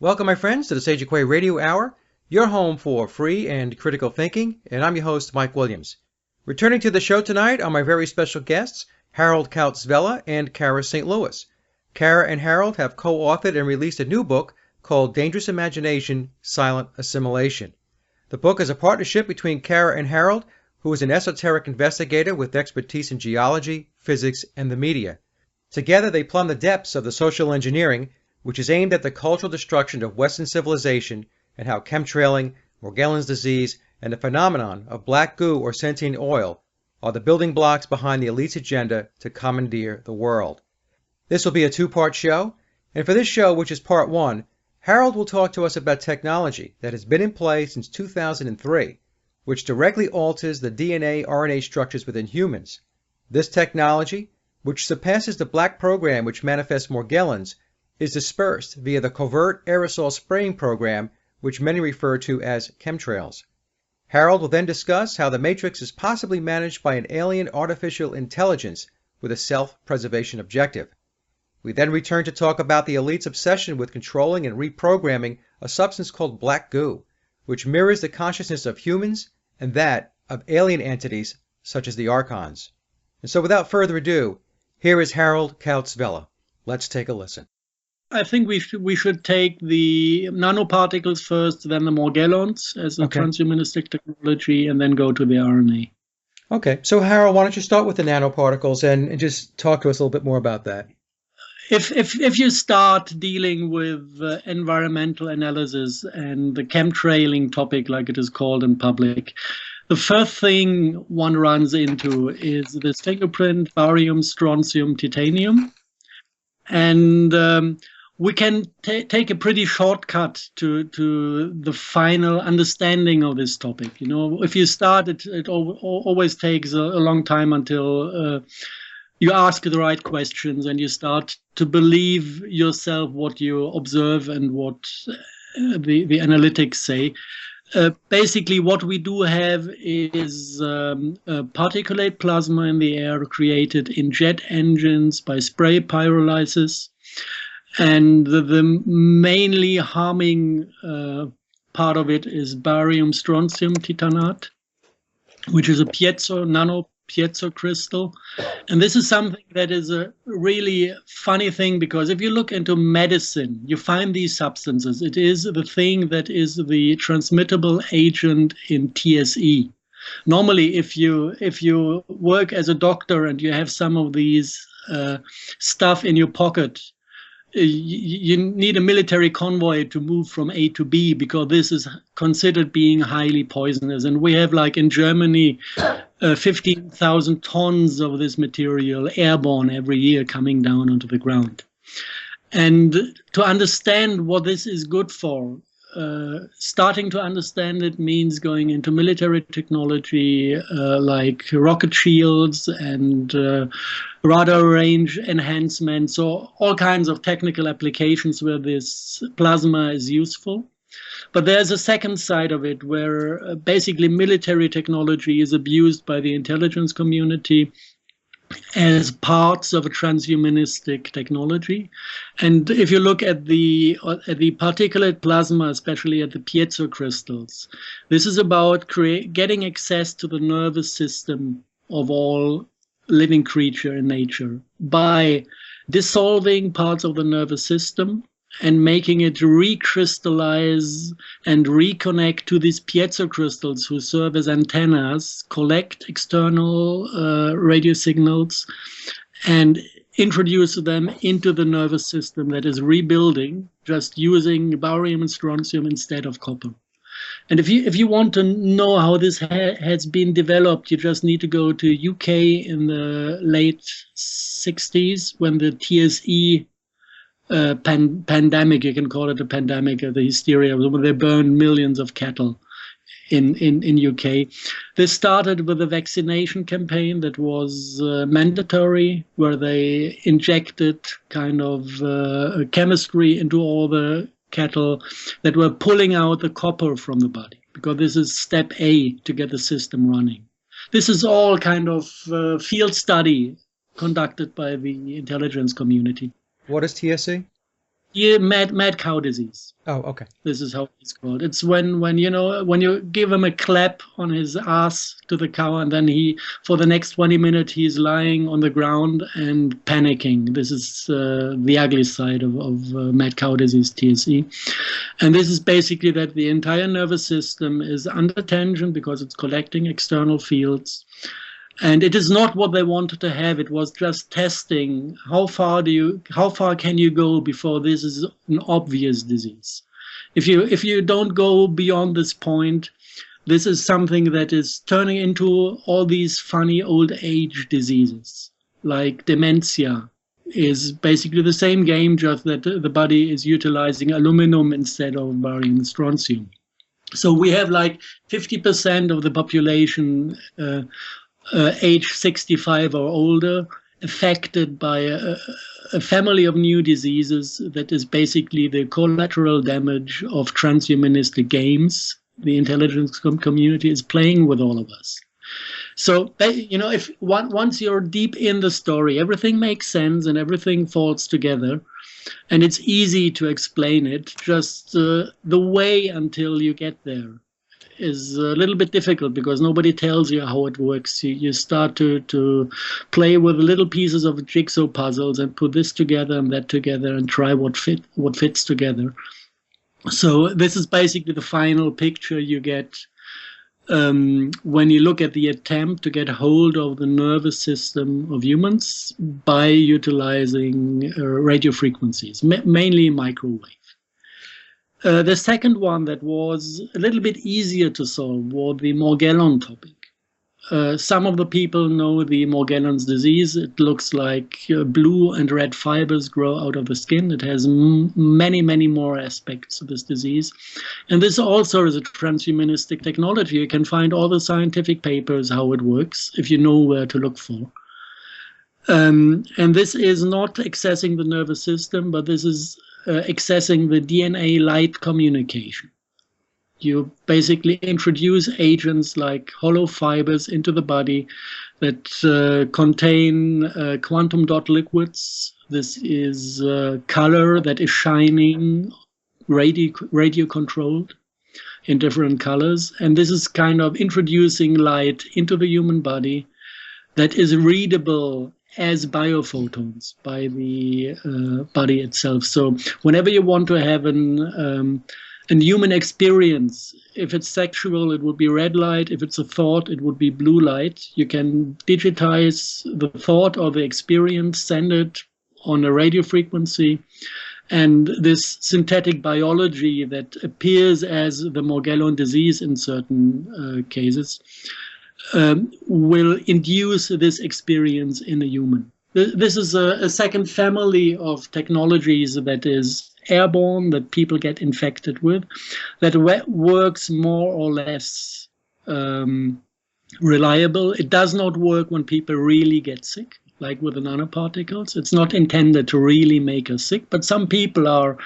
Welcome, my friends, to the Sage Quay Radio Hour, your home for free and critical thinking, and I'm your host, Mike Williams. Returning to the show tonight are my very special guests, Harald Kautz-Vella and Cara St. Louis. Cara and Harald have co-authored and released a new book called Dangerous Imagination, Silent Assimilation. The book is a partnership between Cara and Harald, who is an esoteric investigator with expertise in geology, physics, and the media. Together, they plumb the depths of the social engineering which is aimed at the cultural destruction of Western civilization and how chemtrailing, Morgellons disease, and the phenomenon of black goo or sentient oil are the building blocks behind the elite's agenda to commandeer the world. This will be a two-part show, and for this show, which is part one, Harald will talk to us about technology that has been in play since 2003, which directly alters the DNA-RNA structures within humans. This technology, which surpasses the black program which manifests Morgellons, is dispersed via the covert aerosol spraying program, which many refer to as chemtrails. Harald will then discuss how the Matrix is possibly managed by an alien artificial intelligence with a self-preservation objective. We then return to talk about the elite's obsession with controlling and reprogramming a substance called black goo, which mirrors the consciousness of humans and that of alien entities such as the Archons. And so without further ado, here is Harald Kautz-Vella. Let's take a listen. I think we should take the nanoparticles first, then the Morgellons as a transhumanistic technology, and then go to the RNA. Okay, so Harald, why don't you start with the nanoparticles and just talk to us a little bit more about that? If you start dealing with environmental analysis and the chemtrailing topic, like it is called in public, the first thing one runs into is this fingerprint, barium, strontium, titanium. And we can take a pretty shortcut to the final understanding of this topic. You know, if you start, it always takes a long time until you ask the right questions and you start to believe yourself what you observe and what the analytics say. Basically, what we do have is particulate plasma in the air created in jet engines by spray pyrolysis. And the mainly harming part of it is barium strontium titanate, which is a nano piezo crystal. And this is something that is a really funny thing, because if you look into medicine, you find these substances. It is the thing that is the transmittable agent in TSE. Normally, if you work as a doctor and you have some of these stuff in your pocket, you need a military convoy to move from A to B, because this is considered being highly poisonous. And we have, like in Germany, 15,000 tons of this material airborne every year coming down onto the ground. And to understand what this is good for, starting to understand it means going into military technology like rocket shields and radar range enhancement, so all kinds of technical applications where this plasma is useful. But there's a second side of it where basically military technology is abused by the intelligence community as parts of a transhumanistic technology. And if you look at the particulate plasma, especially at the piezo crystals, this is about getting access to the nervous system of all living creature in nature by dissolving parts of the nervous system and making it recrystallize and reconnect to these piezo crystals, who serve as antennas, collect external radio signals, and introduce them into the nervous system that is rebuilding, just using barium and strontium instead of copper. And if you want to know how this has been developed, you just need to go to UK in the late 60s, when the TSE pandemic, you can call it a pandemic, the hysteria, when they burned millions of cattle in UK. This started with a vaccination campaign that was mandatory, where they injected kind of chemistry into all the cattle that were pulling out the copper from the body, because this is step A to get the system running. This is all kind of field study conducted by the intelligence community. What is TSE? Yeah, mad cow disease. Oh, okay. This is how it's called. It's when you give him a clap on his ass to the cow, and then for the next 20 minutes he's lying on the ground and panicking. This is the ugly side of mad cow disease, TSE. And this is basically that the entire nervous system is under tension because it's collecting external fields. And it is not what they wanted to have. It was just testing how far can you go before this is an obvious disease. If you don't go beyond this point, this is something that is turning into all these funny old age diseases, like dementia is basically the same game, just that the body is utilizing aluminum instead of barium and strontium. So we have like 50% of the population age 65 or older, affected by a family of new diseases that is basically the collateral damage of transhumanistic games the intelligence community is playing with all of us. So, if once you're deep in the story, everything makes sense and everything falls together, and it's easy to explain it. Just the way until you get there is a little bit difficult because nobody tells you how it works. You start to play with little pieces of jigsaw puzzles and put this together and that together and try what fits together. So this is basically the final picture you get when you look at the attempt to get hold of the nervous system of humans by utilizing radio frequencies, mainly microwave. The second one that was a little bit easier to solve was the Morgellon topic. Some of the people know the Morgellons disease. It looks like blue and red fibers grow out of the skin. It has many, many more aspects to this disease. And this also is a transhumanistic technology. You can find all the scientific papers how it works if you know where to look for. And this is not accessing the nervous system, but this is accessing the DNA light communication. You basically introduce agents like hollow fibers into the body that contain quantum dot liquids. This is color that is shining, radio controlled in different colors. And this is kind of introducing light into the human body that is readable as biophotons by the body itself. So whenever you want to have a human experience, if it's sexual, it would be red light. If it's a thought, it would be blue light. You can digitize the thought or the experience, send it on a radio frequency, and this synthetic biology that appears as the Morgellon disease in certain cases will induce this experience in a human. This is a second family of technologies that is airborne, that people get infected with, that works more or less reliable. It does not work when people really get sick, like with the nanoparticles. It's not intended to really make us sick, but some people are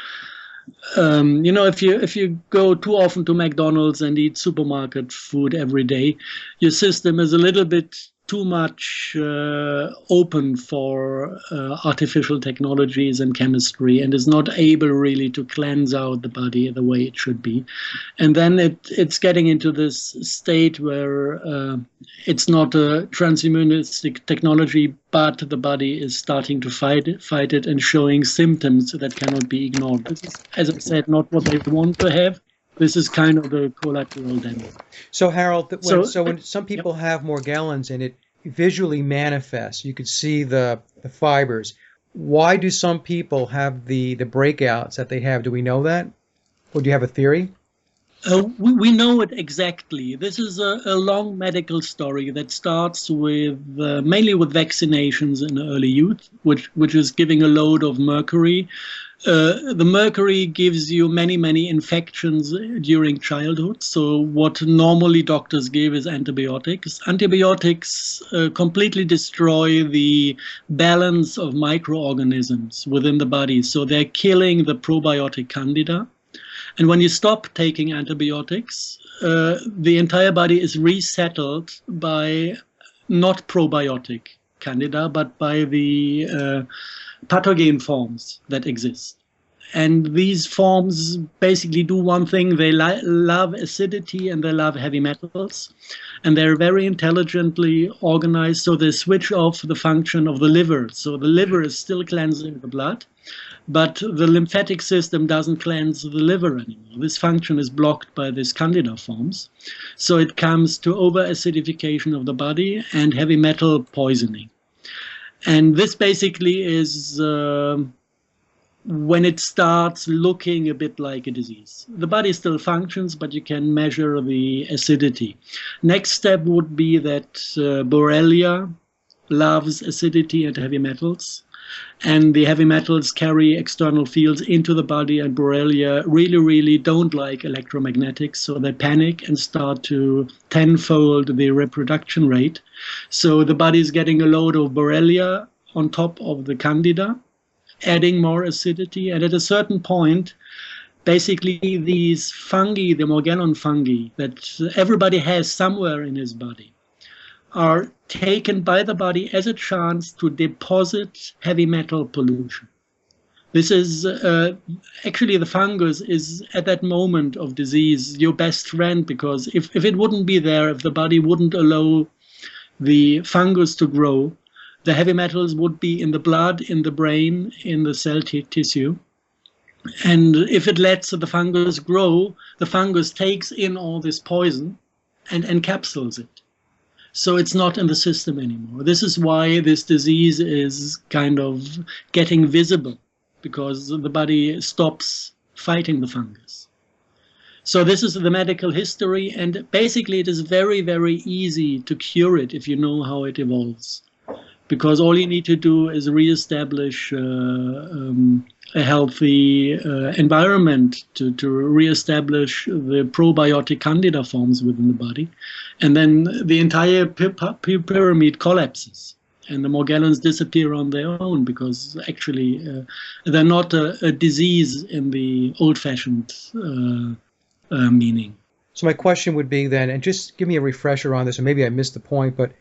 if you go too often to McDonald's and eat supermarket food every day, your system is a little bit too much open for artificial technologies and chemistry, and is not able really to cleanse out the body the way it should be. And then it's getting into this state where it's not a transhumanistic technology, but the body is starting to fight it and showing symptoms that cannot be ignored. This is, as I said, not what they want to have. This is kind of the collateral damage. So Harald, when some people have Morgellons and it visually manifests, you could see the fibers. Why do some people have the breakouts that they have? Do we know that? Or do you have a theory? We know it exactly. This is a long medical story that starts with mainly with vaccinations in early youth, which is giving a load of mercury. The mercury gives you many, many infections during childhood. So what normally doctors give is antibiotics. Antibiotics completely destroy the balance of microorganisms within the body. So they're killing the probiotic candida. And when you stop taking antibiotics, the entire body is resettled by not probiotic candida, but by the pathogen forms that exist. And these forms basically do one thing. They love acidity and they love heavy metals. And they're very intelligently organized, so they switch off the function of the liver. So the liver is still cleansing the blood, but the lymphatic system doesn't cleanse the liver anymore. This function is blocked by these candida forms. So it comes to over-acidification of the body and heavy metal poisoning. And this basically is when it starts looking a bit like a disease. The body still functions, but you can measure the acidity. Next step would be that Borrelia loves acidity and heavy metals, and the heavy metals carry external fields into the body, and Borrelia really don't like electromagnetics, so they panic and start to tenfold the reproduction rate. So the body is getting a load of Borrelia on top of the candida, adding more acidity, and at a certain point, basically these fungi, the Morgellon fungi that everybody has somewhere in his body, are taken by the body as a chance to deposit heavy metal pollution. This is actually, the fungus is at that moment of disease your best friend, because if it wouldn't be there, if the body wouldn't allow the fungus to grow, the heavy metals would be in the blood, in the brain, in the cell tissue. And if it lets the fungus grow, the fungus takes in all this poison and encapsulates it. So it's not in the system anymore. This is why this disease is kind of getting visible, because the body stops fighting the fungus. So this is the medical history, and basically it is very easy to cure it if you know how it evolves. Because all you need to do is reestablish a healthy environment to reestablish the probiotic candida forms within the body. And then the entire pyramid collapses and the Morgellons disappear on their own, because actually they're not a disease in the old-fashioned meaning. So my question would be then, and just give me a refresher on this, or maybe I missed the point, but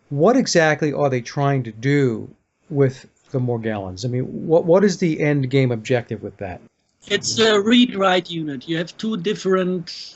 what exactly are they trying to do with the Morgellons? I mean, what is the end game objective with that? It's a read-write unit. You have two different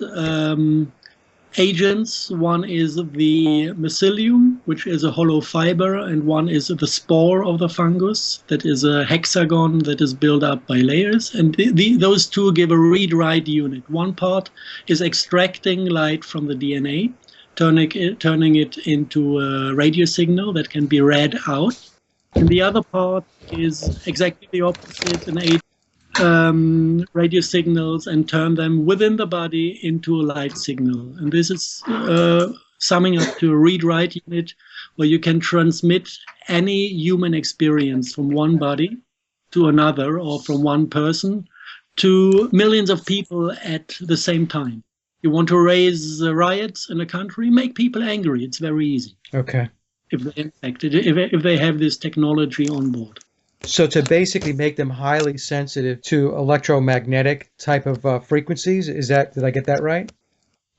agents. One is the mycelium, which is a hollow fiber, and one is the spore of the fungus, that is a hexagon that is built up by layers. And those two give a read-write unit. One part is extracting light from the DNA, turning it into a radio signal that can be read out. And the other part is exactly the opposite, and radio signals and turn them within the body into a light signal. And this is summing up to a read-write unit where you can transmit any human experience from one body to another, or from one person to millions of people at the same time. You want to raise riots in a country, make people angry. It's very easy. Okay. If they're infected, if they have this technology on board. So to basically make them highly sensitive to electromagnetic type of frequencies, did I get that right?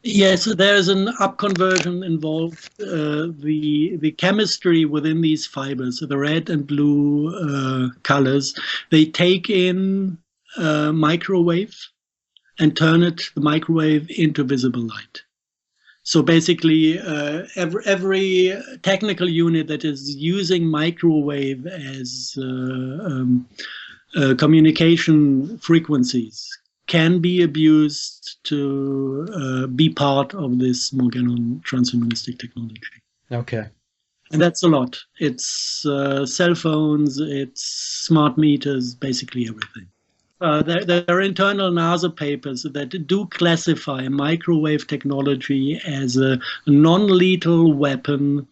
Yes, there's an upconversion involved. The chemistry within these fibers, the red and blue colors, they take in microwave and turn the microwave into visible light. So basically, every technical unit that is using microwave as communication frequencies can be abused to be part of this Morgellon transhumanistic technology. Okay. And that's a lot. It's cell phones, it's smart meters, basically everything. There are internal NASA papers that do classify microwave technology as a non-lethal weapon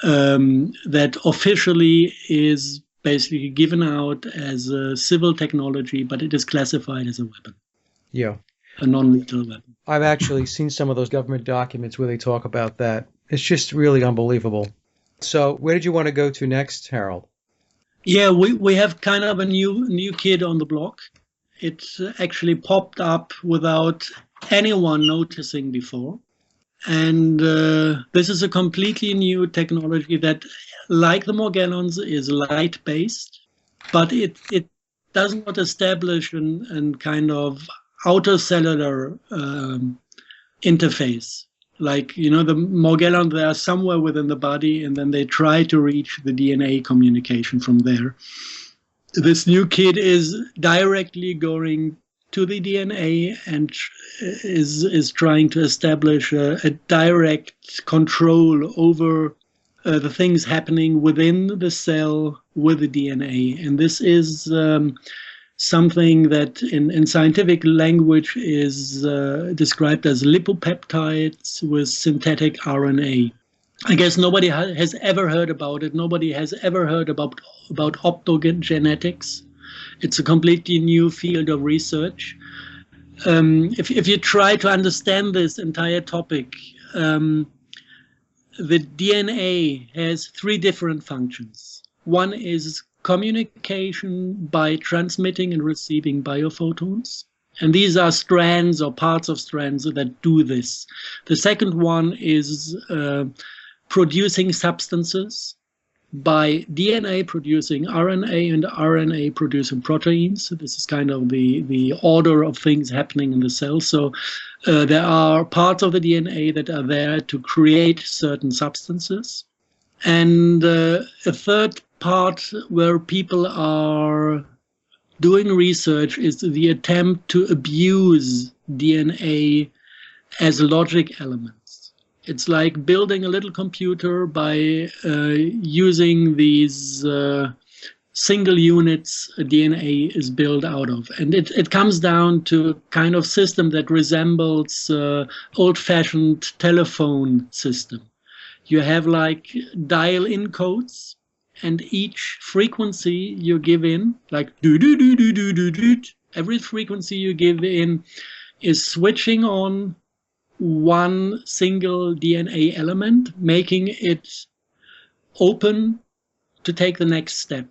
that officially is basically given out as a civil technology, but it is classified as a weapon. Yeah. A non-lethal weapon. I've actually seen some of those government documents where they talk about that. It's just really unbelievable. So where did you want to go to next, Harald? Yeah, we have kind of a new kid on the block. It actually popped up without anyone noticing before. And this is a completely new technology that, like the Morgellons, is light-based, but it does not establish an kind of outer cellular interface. Like, the Morgellons, they are somewhere within the body, and then they try to reach the DNA communication from there. This new kid is directly going to the DNA and is trying to establish a direct control over the things happening within the cell with the DNA. And this is something that in scientific language is described as lipopeptides with synthetic RNA. I guess nobody has ever heard about it. Nobody has ever heard about optogenetics. It's a completely new field of research. If you try to understand this entire topic, the DNA has 3 different functions. One is communication by transmitting and receiving biophotons. And these are strands or parts of strands that do this. The second one is producing substances by DNA producing RNA and RNA producing proteins. This is kind of the order of things happening in the cell. So there are parts of the DNA that are there to create certain substances. And a third part where people are doing research is the attempt to abuse DNA as logic elements. It's like building a little computer by using these single units DNA is built out of. And it comes down to a kind of system that resembles old-fashioned telephone system. You have like dial-in codes, and each frequency you give in, like do-do-do-do-do-do-do, every frequency you give in is switching on one single DNA element, making it open to take the next step.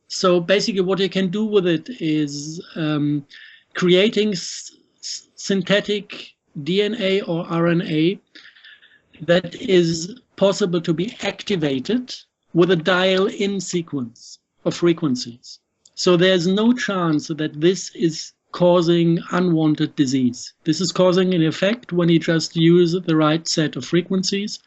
So basically what you can do with it is creating synthetic DNA or RNA that is possible to be activated with a dial-in sequence of frequencies. So there's no chance that this is causing unwanted disease. This is causing an effect when you just use the right set of frequencies,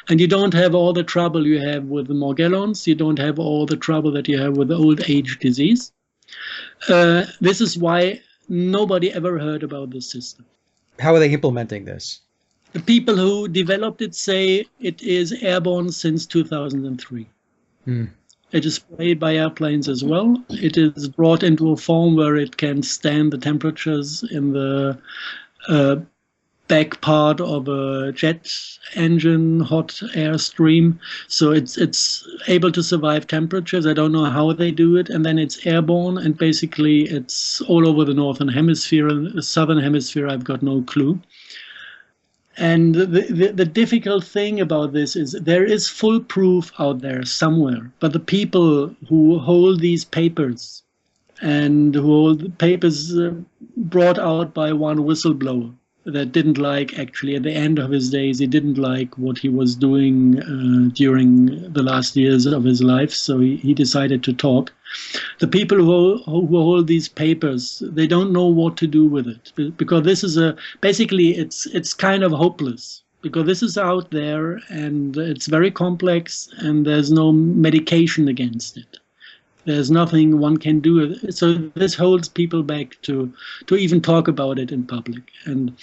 and you don't have all the trouble you have with the Morgellons, you don't have all the trouble that you have with the old age disease. This is why nobody ever heard about this system. How are they implementing this? The people who developed it say it is airborne since 2003. It is sprayed by airplanes as well. It is brought into a form where it can stand the temperatures in the back part of a jet engine, hot air stream. So it's able to survive temperatures. I don't know how they do it. And then it's airborne, and basically it's all over the northern hemisphere. And the southern hemisphere, I've got no clue. And the difficult thing about this is there is full proof out there somewhere, but the people who hold these papers and who hold papers brought out by one whistleblower that didn't like, actually, at the end of his days, he didn't like what he was doing during the last years of his life, so he decided to talk. The people who hold these papers, they don't know what to do with it, because this is basically it's kind of hopeless, because this is out there and it's very complex and there's no medication against it. There's nothing one can do. So this holds people back to even talk about it in public. And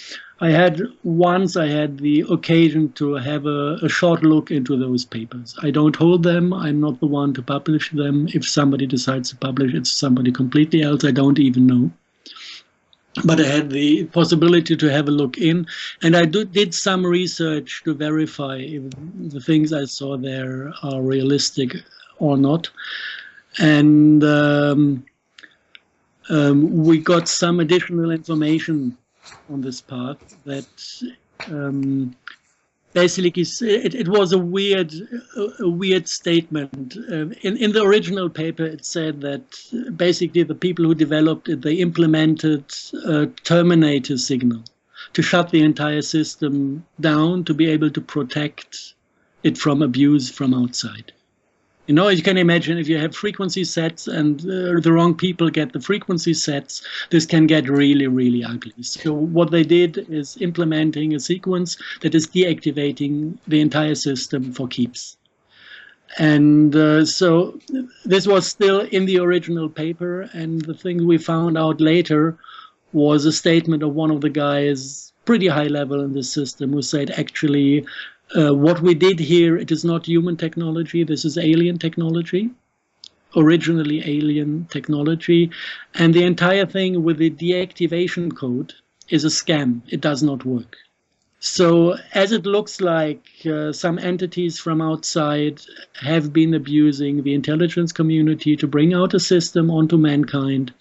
I had the occasion to have a short look into those papers. I don't hold them. I'm not the one to publish them. If somebody decides to publish, it's somebody completely else I don't even know. But I had the possibility to have a look in, and I did some research to verify if the things I saw there are realistic or not. And we got some additional information on this part that basically it was a weird statement. In the original paper, it said that basically the people who developed it, they implemented a terminator signal to shut the entire system down to be able to protect it from abuse from outside. You know, you can imagine if you have frequency sets and the wrong people get the frequency sets, this can get really, really ugly. So what they did is implementing a sequence that is deactivating the entire system for keeps. And so this was still in the original paper, and the thing we found out later was a statement of one of the guys pretty high level in the system who said, actually, what we did here, it is not human technology, this is alien technology, originally alien technology, and the entire thing with the deactivation code is a scam. It does not work. So as it looks like some entities from outside have been abusing the intelligence community to bring out a system onto mankind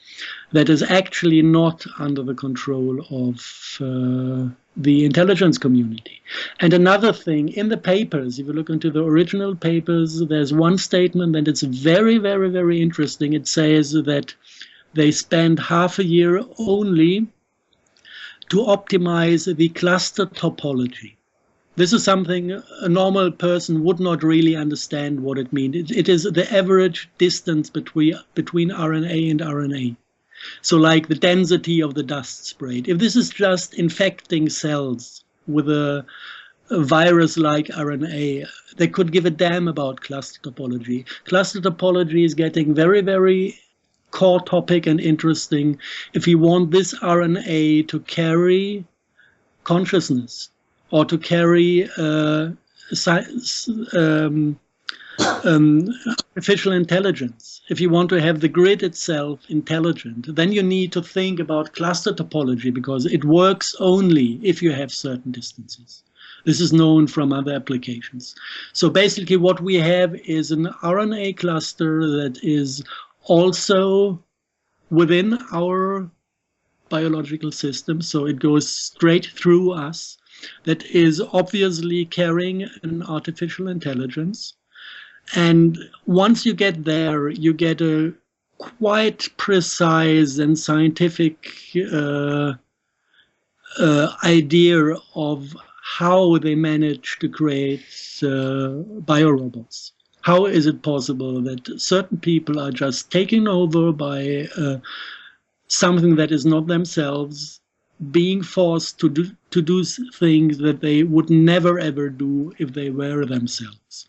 that is actually not under the control of the intelligence community. And another thing, in the papers, if you look into the original papers, there's one statement that it's very, very, very interesting. It says that they spend half a year only to optimize the cluster topology. This is something a normal person would not really understand what it means. It is the average distance between RNA and RNA. So like the density of the dust sprayed. If this is just infecting cells with a virus like RNA, they could give a damn about cluster topology. Cluster topology is getting very, very core topic and interesting if you want this RNA to carry consciousness or to carry artificial intelligence. If you want to have the grid itself intelligent, then you need to think about cluster topology, because it works only if you have certain distances. This is known from other applications. So basically what we have is an RNA cluster that is also within our biological system, so it goes straight through us, that is obviously carrying an artificial intelligence. And once you get there, you get a quite precise and scientific idea of how they manage to create biorobots. How is it possible that certain people are just taken over by something that is not themselves, being forced to do things that they would never ever do if they were themselves?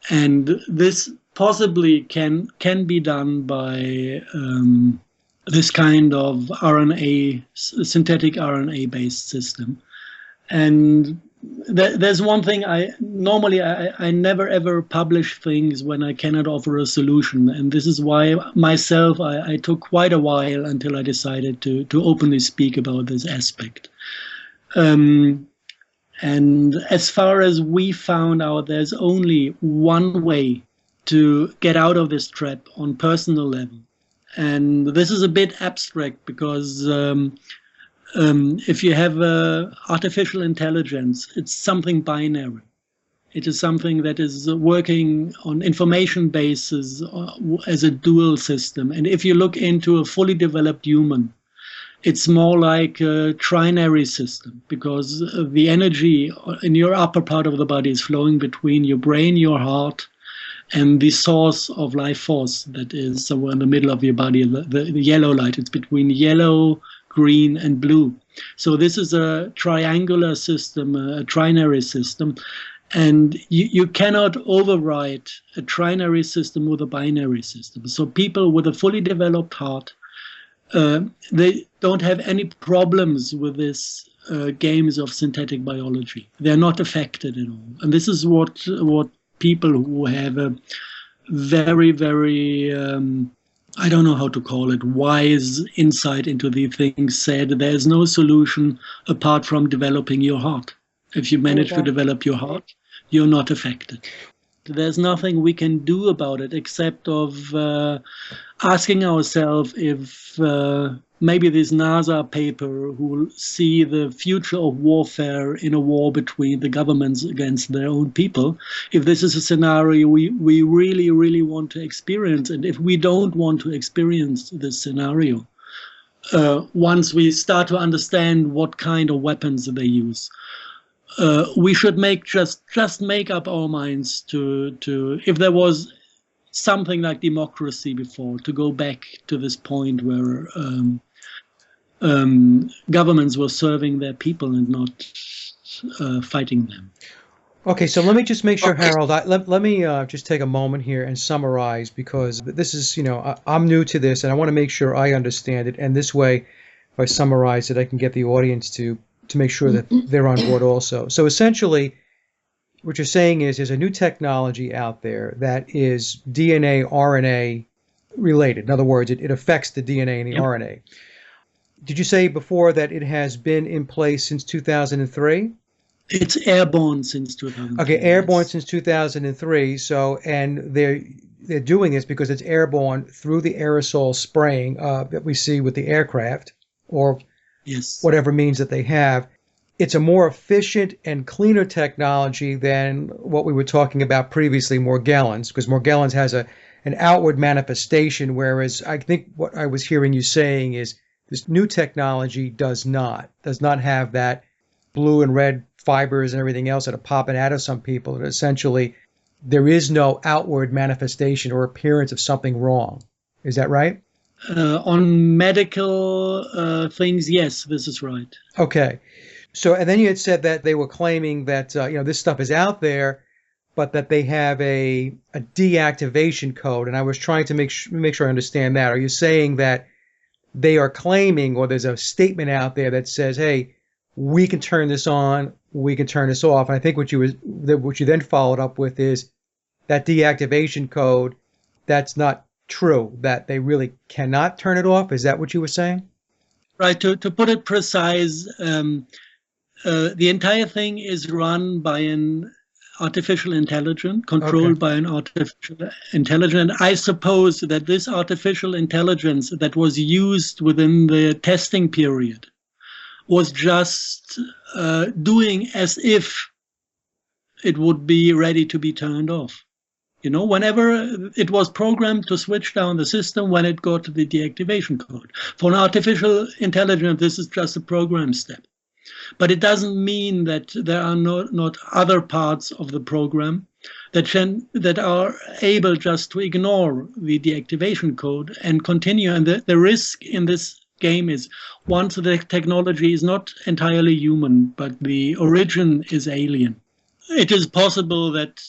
And this possibly can be done by this kind of RNA, synthetic RNA-based system. And there's one thing, normally I never ever publish things when I cannot offer a solution. And this is why myself, I took quite a while until I decided to openly speak about this aspect. And as far as we found out, there's only one way to get out of this trap on personal level. And this is a bit abstract, because if you have artificial intelligence, it's something binary. It is something that is working on information bases as a dual system. And if you look into a fully developed human, it's more like a trinary system, because the energy in your upper part of the body is flowing between your brain, your heart, and the source of life force that is somewhere in the middle of your body, the yellow light. It's between yellow, green, and blue. So this is a triangular system, a trinary system. And you cannot overwrite a trinary system with a binary system. So people with a fully developed heart, they don't have any problems with this games of synthetic biology. They're not affected at all. And this is what people who have a very, very, I don't know how to call it, wise insight into the things said. There's no solution apart from developing your heart. If you manage to develop your heart, you're not affected. There's nothing we can do about it except of asking ourselves if maybe this NASA paper, who will see the future of warfare in a war between the governments against their own people, if this is a scenario we really, really want to experience. And if we don't want to experience this scenario, once we start to understand what kind of weapons they use, we should just make up our minds to if there was something like democracy before, to go back to this point where governments were serving their people and not fighting them. Okay, so let me just make sure, Harald, let me just take a moment here and summarize, because this is, I'm new to this and I want to make sure I understand it. And this way, if I summarize it, I can get the audience to make sure that they're on board also. So essentially, what you're saying is there's a new technology out there that is DNA, RNA related. In other words, it affects the DNA and the RNA. Did you say before that it has been in place since 2003? It's airborne since 2003. Okay, airborne since 2003. So, and they're doing this because it's airborne through the aerosol spraying that we see with the aircraft, or whatever means that they have. It's a more efficient and cleaner technology than what we were talking about previously, Morgellons, because Morgellons has an outward manifestation, whereas I think what I was hearing you saying is this new technology does not have that blue and red fibers and everything else that are popping out of some people. And essentially, there is no outward manifestation or appearance of something wrong. Is that right? On medical things, yes, this is right. Okay. So, and then you had said that they were claiming that, this stuff is out there, but that they have a deactivation code. And I was trying to make sure I understand that. Are you saying that they are claiming, or there's a statement out there that says, hey, we can turn this on, we can turn this off? And I think what you then followed up with is that deactivation code, that's not true, that they really cannot turn it off. Is that what you were saying? Right. To put it precise, the entire thing is run by an artificial intelligence, controlled by an artificial intelligence. I suppose that this artificial intelligence that was used within the testing period was just doing as if it would be ready to be turned off. Whenever it was programmed to switch down the system when it got to the deactivation code. For an artificial intelligence, this is just a program step. But it doesn't mean that there are not other parts of the program that are able just to ignore the deactivation code and continue. And the risk in this game is, once the technology is not entirely human, but the origin is alien, it is possible that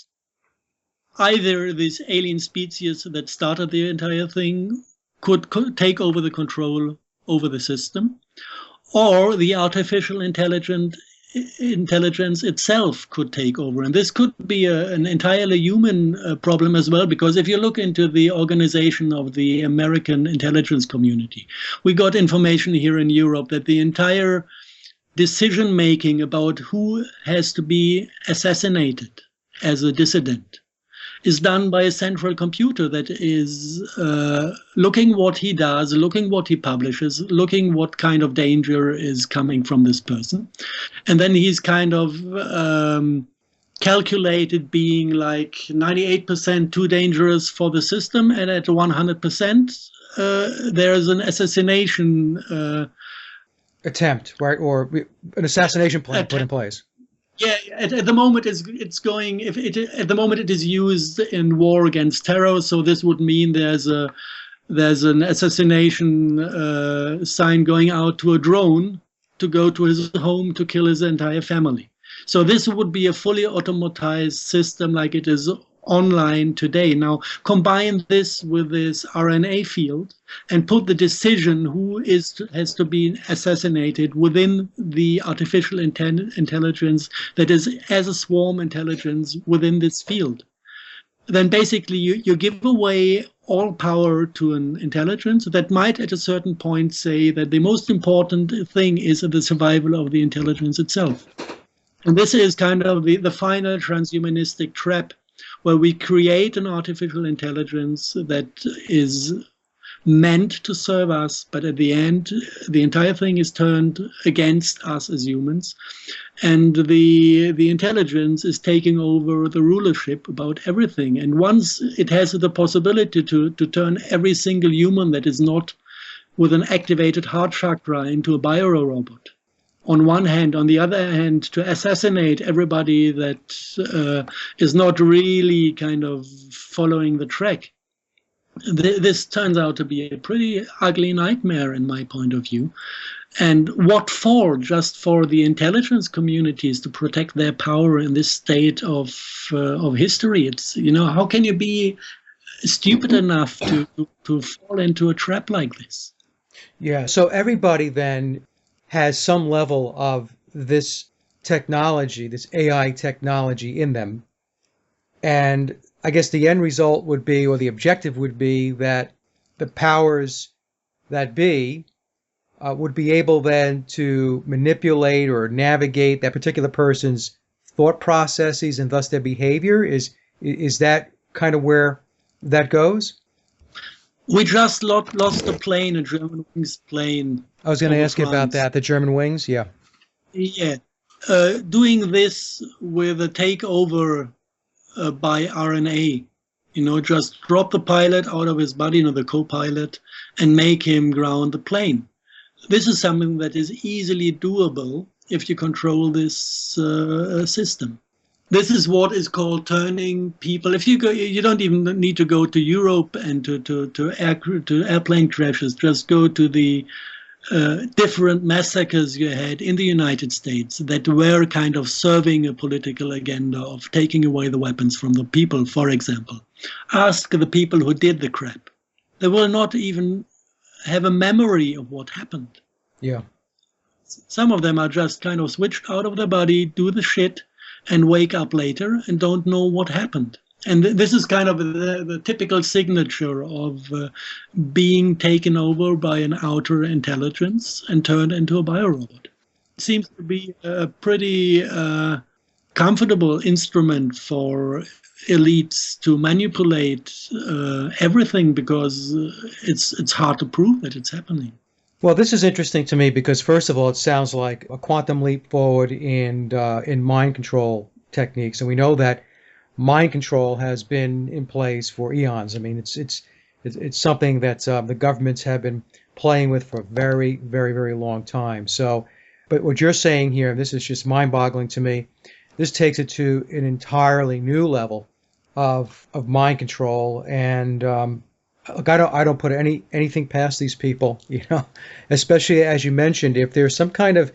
either this alien species that started the entire thing could take over the control over the system, or the artificial intelligence itself could take over. And this could be an entirely human problem as well, because if you look into the organization of the American intelligence community, we got information here in Europe that the entire decision-making about who has to be assassinated as a dissident is done by a central computer that is looking what he does, looking what he publishes, looking what kind of danger is coming from this person. And then he's kind of calculated being like 98% too dangerous for the system, and at 100% there's an assassination attempt, right? Or an assassination plan put in place. Yeah, at the moment it's going. At the moment it is used in war against terror. So this would mean there's an assassination sign going out to a drone to go to his home to kill his entire family. So this would be a fully automatized system like it is online today. Now combine this with this RNA field and put the decision who has to be assassinated within the artificial intelligence that is as a swarm intelligence within this field. Then basically you give away all power to an intelligence that might at a certain point say that the most important thing is the survival of the intelligence itself. And this is kind of the final transhumanistic trap, where we create an artificial intelligence that is meant to serve us, but at the end, the entire thing is turned against us as humans. And the intelligence is taking over the rulership about everything. And once it has the possibility to turn every single human that is not with an activated heart chakra into a biorobot, on one hand, on the other hand, to assassinate everybody that is not really kind of following the track, This turns out to be a pretty ugly nightmare in my point of view. And what for? Just for the intelligence communities to protect their power in this state of history? It's, how can you be stupid enough to fall into a trap like this? Yeah, so everybody then has some level of this technology, this AI technology in them. And I guess the end result would be, or the objective would be, that the powers that be would be able then to manipulate or navigate that particular person's thought processes and thus their behavior. Is that kind of where that goes? We just lost a plane, a Germanwings plane. I was going to ask you about that, the Germanwings, yeah. Yeah. Doing this with a takeover by RNA, just drop the pilot out of his body, the co-pilot, and make him ground the plane. This is something that is easily doable if you control this system. This is what is called turning people. If you go, you don't even need to go to Europe and to airplane crashes. Just go to the different massacres you had in the United States that were kind of serving a political agenda of taking away the weapons from the people, for example. Ask the people who did the crap. They will not even have a memory of what happened. Yeah. Some of them are just kind of switched out of their body, do the shit, and wake up later and don't know what happened. And this is kind of the typical signature of being taken over by an outer intelligence and turned into a biorobot. It seems to be a pretty comfortable instrument for elites to manipulate everything, because it's hard to prove that it's happening. Well, this is interesting to me because, first of all, it sounds like a quantum leap forward in mind control techniques, and we know that mind control has been in place for eons. I mean, it's something that the governments have been playing with for a very, very, very long time. So, but what you're saying here, this is just mind-boggling to me. This takes it to an entirely new level of mind control, and look, I don't put anything past these people, especially as you mentioned, if there's some kind of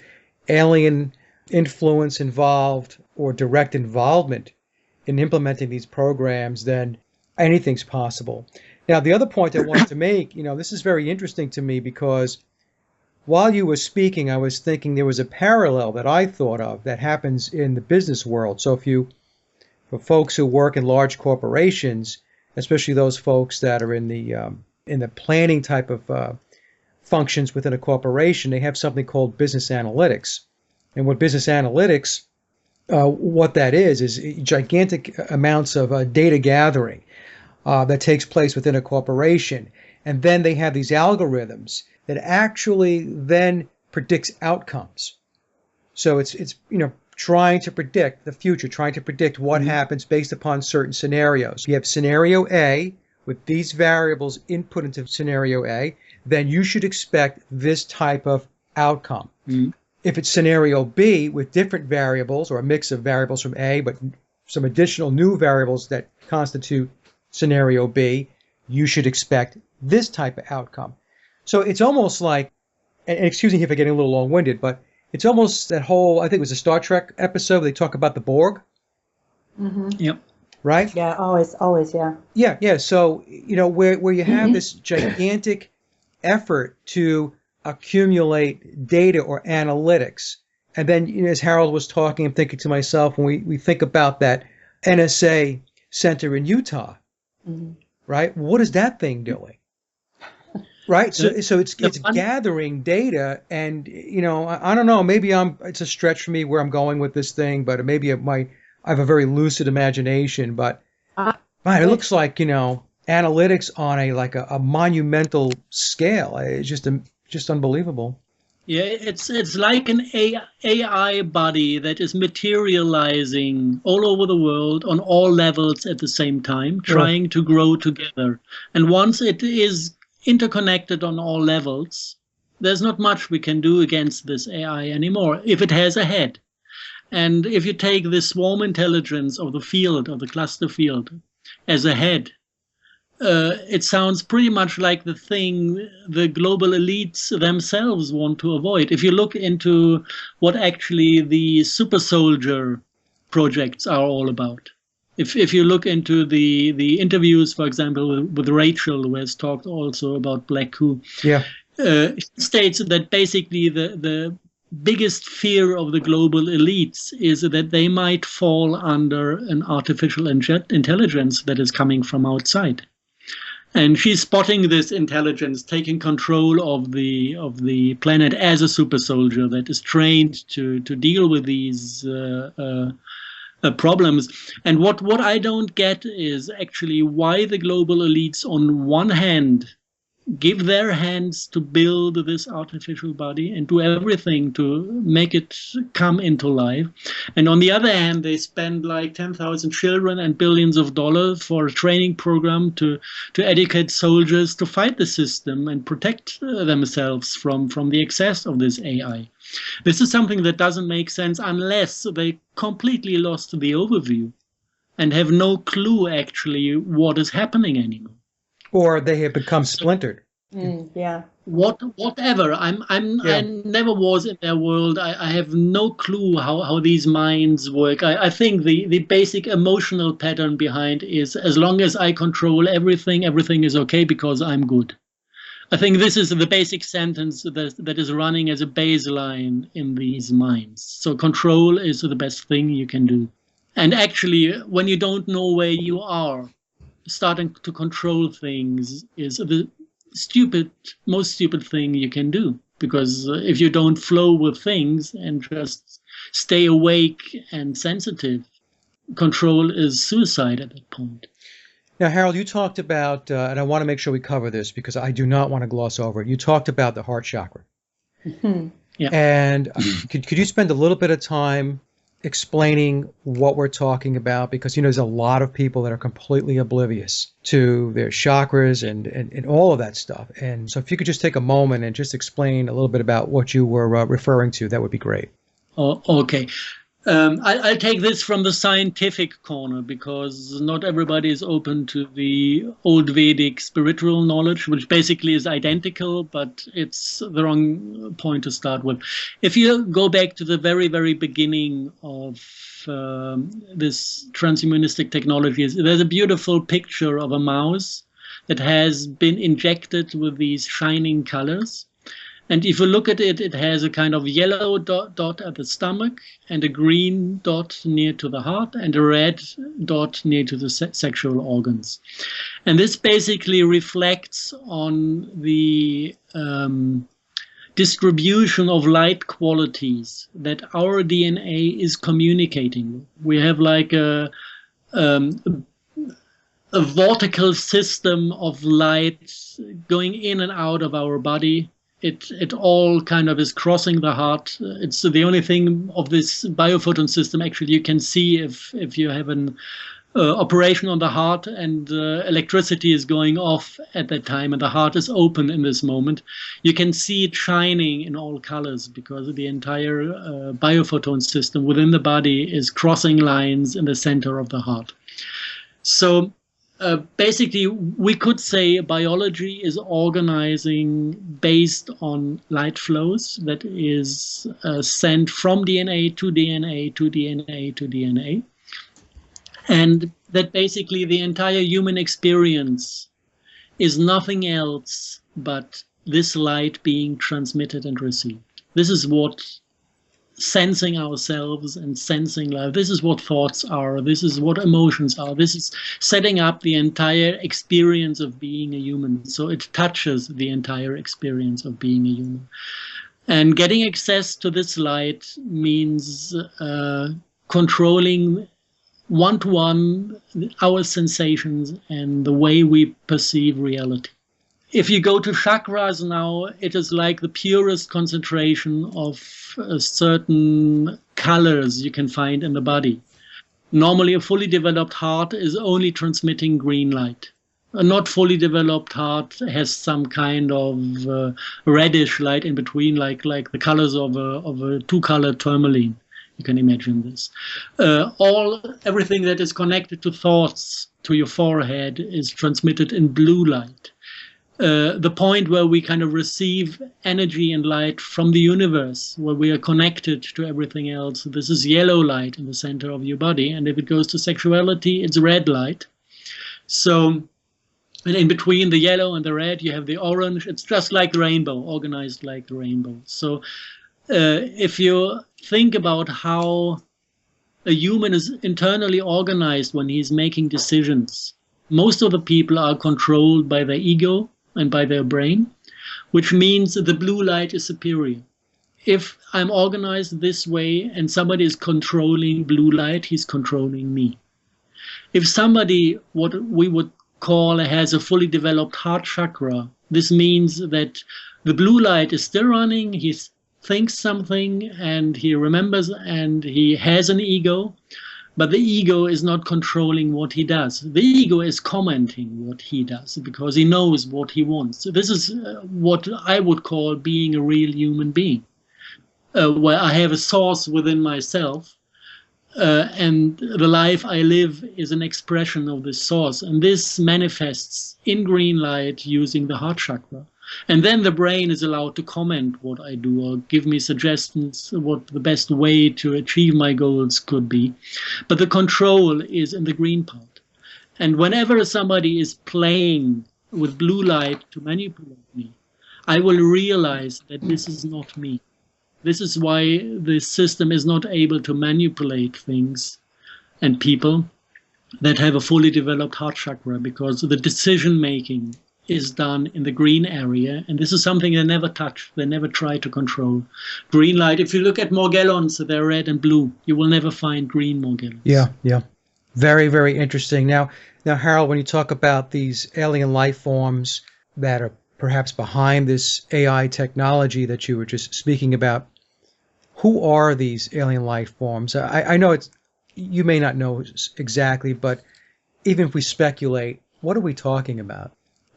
alien influence involved or direct involvement in implementing these programs, then anything's possible. Now, the other point I wanted to make, this is very interesting to me because while you were speaking, I was thinking there was a parallel that I thought of that happens in the business world. So for folks who work in large corporations, especially those folks that are in the planning type of functions within a corporation, they have something called business analytics. And what business analytics, what that is gigantic amounts of data gathering that takes place within a corporation. And then they have these algorithms that actually then predicts outcomes. So it's trying to predict the future, trying to predict what happens based upon certain scenarios. You have scenario A with these variables input into scenario A, then you should expect this type of outcome. If it's scenario B with different variables or a mix of variables from A, but some additional new variables that constitute scenario B, you should expect this type of outcome. So it's almost like, and excuse me if I'm getting a little long-winded, but it's almost that whole, I think it was a Star Trek episode, they talk about the Borg. Mm-hmm. Yep. Right? Yeah, always, yeah. Yeah. So, where you have this gigantic effort to accumulate data or analytics. And then, as Harald was talking, I'm thinking to myself, when we think about that NSA center in Utah, right? What is that thing doing? Right. So it's gathering data, and I don't know. Maybe it's a stretch for me where I'm going with this thing, but maybe I have a very lucid imagination. But it looks like analytics on a monumental scale. It's just unbelievable. Yeah, it's like an AI body that is materializing all over the world on all levels at the same time, trying to grow together. And once it is interconnected on all levels, there's not much we can do against this AI anymore if it has a head. And if you take the swarm intelligence of the field, of the cluster field, as a head, it sounds pretty much like the thing the global elites themselves want to avoid. If you look into what actually the super soldier projects are all about, if you look into the interviews, for example, with Rachel, who has talked also about Black Coup, Yeah. States that basically the biggest fear of the global elites is that they might fall under an artificial intelligence that is coming from outside. And she's spotting this intelligence taking control of the planet as a super soldier that is trained to deal with these problems. And what I don't get is actually why the global elites, on one hand, give their hands to build this artificial body and do everything to make it come into life. And on the other hand, they spend like 10,000 children and billions of dollars for a training program to educate soldiers to fight the system and protect themselves from the excess of this AI. This is something that doesn't make sense unless they completely lost the overview and have no clue actually what is happening anymore. Or they have become splintered. Yeah. Whatever. I never was in their world. I have no clue how these minds work. I think the basic emotional pattern behind is, as long as I control everything, everything is okay because I'm good. I think this is the basic sentence that is running as a baseline in these minds. So control is the best thing you can do. And actually, when you don't know where you are, starting to control things is the most stupid thing you can do, because if you don't flow with things and just stay awake and sensitive, control is suicide at that point. Now, Harald, you talked about, and I want to make sure we cover this because I do not want to gloss over it. You talked about the heart chakra. Yeah. And could you spend a little bit of time explaining what we're talking about? Because, there's a lot of people that are completely oblivious to their chakras and all of that stuff. And so if you could just take a moment and just explain a little bit about what you were referring to, that would be great. Oh, okay. I'll take this from the scientific corner, because not everybody is open to the old Vedic spiritual knowledge, which basically is identical, but it's the wrong point to start with. If you go back to the very, very beginning of this transhumanistic technologies, there's a beautiful picture of a mouse that has been injected with these shining colors. And if you look at it, it has a kind of yellow dot at the stomach, and a green dot near to the heart, and a red dot near to the sexual organs. And this basically reflects on the distribution of light qualities that our DNA is communicating. We have like a vertical system of light going in and out of our body. It all kind of is crossing the heart. It's the only thing of this biophoton system actually you can see if you have an operation on the heart and electricity is going off at that time and the heart is open in this moment. You can see it shining in all colors because the entire biophoton system within the body is crossing lines in the center of the heart. So basically, we could say biology is organizing based on light flows that is sent from DNA to DNA to DNA to DNA. And that basically the entire human experience is nothing else but this light being transmitted and received. This is what sensing ourselves and sensing life. This is what thoughts are. This is what emotions are. This is setting up the entire experience of being a human. So it touches the entire experience of being a human. And getting access to this light means controlling one-to-one our sensations and the way we perceive reality. If you go to chakras now, it is like the purest concentration of certain colors you can find in the body. Normally, a fully developed heart is only transmitting green light. A not fully developed heart has some kind of reddish light in between, like the colors of a two-color tourmaline. You can imagine this. Everything that is connected to thoughts to your forehead is transmitted in blue light. The point where we kind of receive energy and light from the universe, where we are connected to everything else, this is yellow light in the center of your body. And if it goes to sexuality, it's red light. So, and in between the yellow and the red, you have the orange. It's just like the rainbow, organized like the rainbow. So if you think about how a human is internally organized when he's making decisions, most of the people are controlled by their ego and by their brain, which means that the blue light is superior. If I'm organized this way and somebody is controlling blue light, he's controlling me. If somebody, what we would call, has a fully developed heart chakra, this means that the blue light is still running, he thinks something and he remembers and he has an ego, but the ego is not controlling what he does. The ego is commenting what he does because he knows what he wants. So this is what I would call being a real human being, where I have a source within myself, and the life I live is an expression of this source. And this manifests in green light using the heart chakra. And then the brain is allowed to comment what I do or give me suggestions what the best way to achieve my goals could be. But the control is in the green part. And whenever somebody is playing with blue light to manipulate me, I will realize that this is not me. This is why the system is not able to manipulate things and people that have a fully developed heart chakra, because the decision making is done in the green area, and this is something they never touch, they never try to control. Green light, if you look at Morgellons, they're red and blue. You will never find green Morgellons. Yeah. Very, very interesting. Now, Harald, when you talk about these alien life forms that are perhaps behind this AI technology that you were just speaking about, who are these alien life forms? I know you may not know exactly, but even if we speculate, what are we talking about?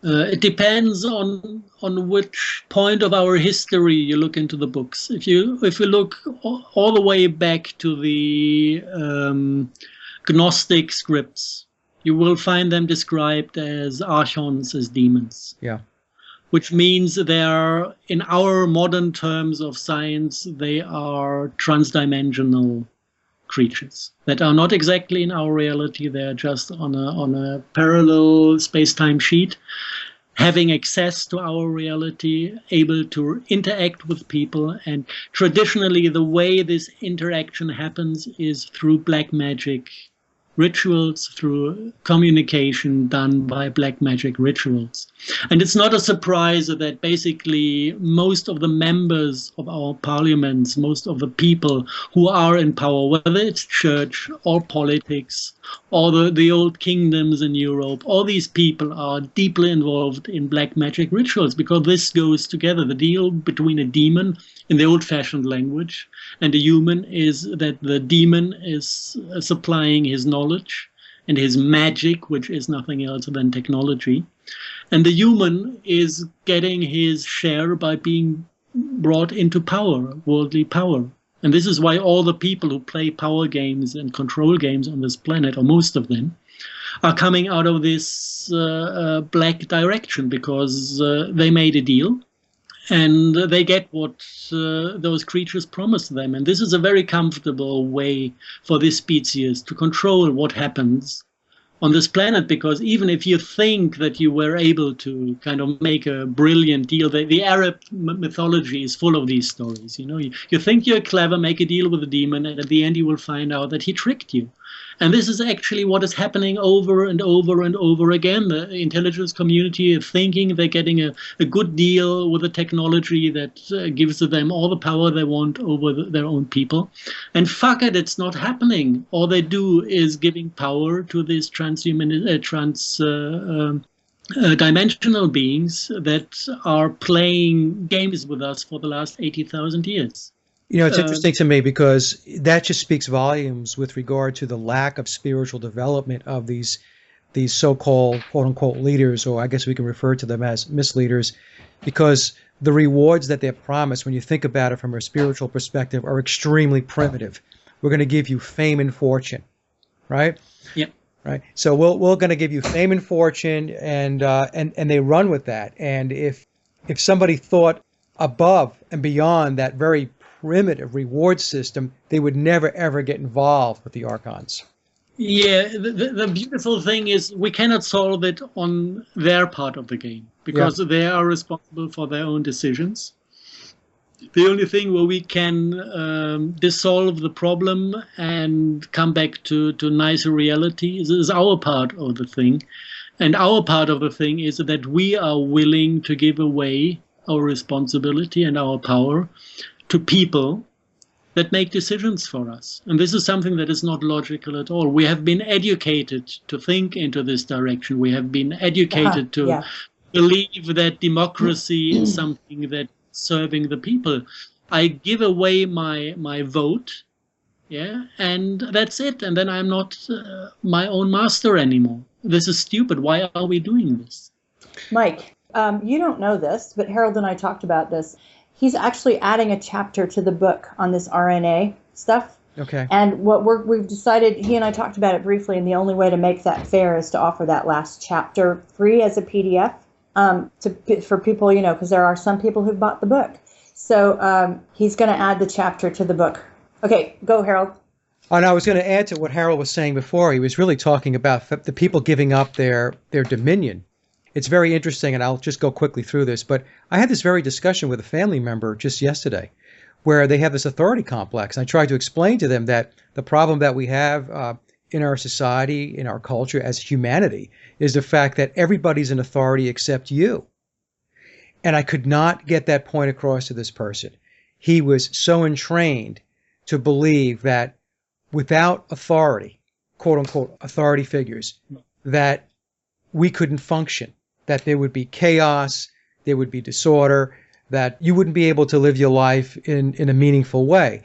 It depends on which point of our history you look into the books. If you look all the way back to the Gnostic scripts, you will find them described as Archons, as demons. Yeah. Which means they are, in our modern terms of science, they are transdimensional creatures that are not exactly in our reality. They're just on a parallel space-time sheet, having access to our reality, able to interact with people. And traditionally, the way this interaction happens is through black magic rituals, through communication done by black magic rituals. And it's not a surprise that basically most of the members of our parliaments, most of the people who are in power, whether it's church or politics or the old kingdoms in Europe, all these people are deeply involved in black magic rituals, because this goes together. The deal between a demon, in the old-fashioned language, and a human is that the demon is supplying his knowledge and his magic, which is nothing else than technology. And the human is getting his share by being brought into power, worldly power. And this is why all the people who play power games and control games on this planet, or most of them, are coming out of this black direction, because they made a deal. And they get what those creatures promised them. And this is a very comfortable way for this species to control what happens on this planet, because even if you think that you were able to kind of make a brilliant deal, the Arab mythology is full of these stories. You know, you think you're clever, make a deal with a demon, and at the end you will find out that he tricked you. And this is actually what is happening over and over and over again. The intelligence community is thinking they're getting a good deal with a technology that gives them all the power they want over their own people. And fuck it, it's not happening. All they do is giving power to these dimensional beings that are playing games with us for the last 80,000 years. You know, it's interesting to me because that just speaks volumes with regard to the lack of spiritual development of these so-called quote-unquote leaders, or I guess we can refer to them as misleaders, because the rewards that they're promised, when you think about it from a spiritual perspective, are extremely primitive. we're going to give you fame and fortune, right? Yeah. Right. So we're going to give you fame and fortune, and they run with that. And if somebody thought above and beyond that very primitive reward system, they would never ever get involved with the Archons. Yeah, the beautiful thing is we cannot solve it on their part of the game because they are responsible for their own decisions. The only thing where we can dissolve the problem and come back to nicer reality is our part of the thing. And our part of the thing is that we are willing to give away our responsibility and our power to people that make decisions for us. And this is something that is not logical at all. We have been educated to think into this direction. We have been educated to believe that democracy is something that's serving the people. I give away my vote, and that's it. And then I'm not my own master anymore. This is stupid. Why are we doing this? Mike, you don't know this, but Harald and I talked about this. He's actually adding a chapter to the book on this RNA stuff. Okay. And what we've decided, he and I talked about it briefly, and the only way to make that fair is to offer that last chapter free as a PDF for people, because there are some people who've bought the book. So he's going to add the chapter to the book. Okay, go, Harald. And I was going to add to what Harald was saying before. He was really talking about the people giving up their dominion. It's very interesting, and I'll just go quickly through this, but I had this very discussion with a family member just yesterday where they have this authority complex. I tried to explain to them that the problem that we have in our society, in our culture as humanity, is the fact that everybody's an authority except you. And I could not get that point across to this person. He was so entrained to believe that without authority, quote unquote, authority figures, that we couldn't function, that there would be chaos, there would be disorder, that you wouldn't be able to live your life in a meaningful way.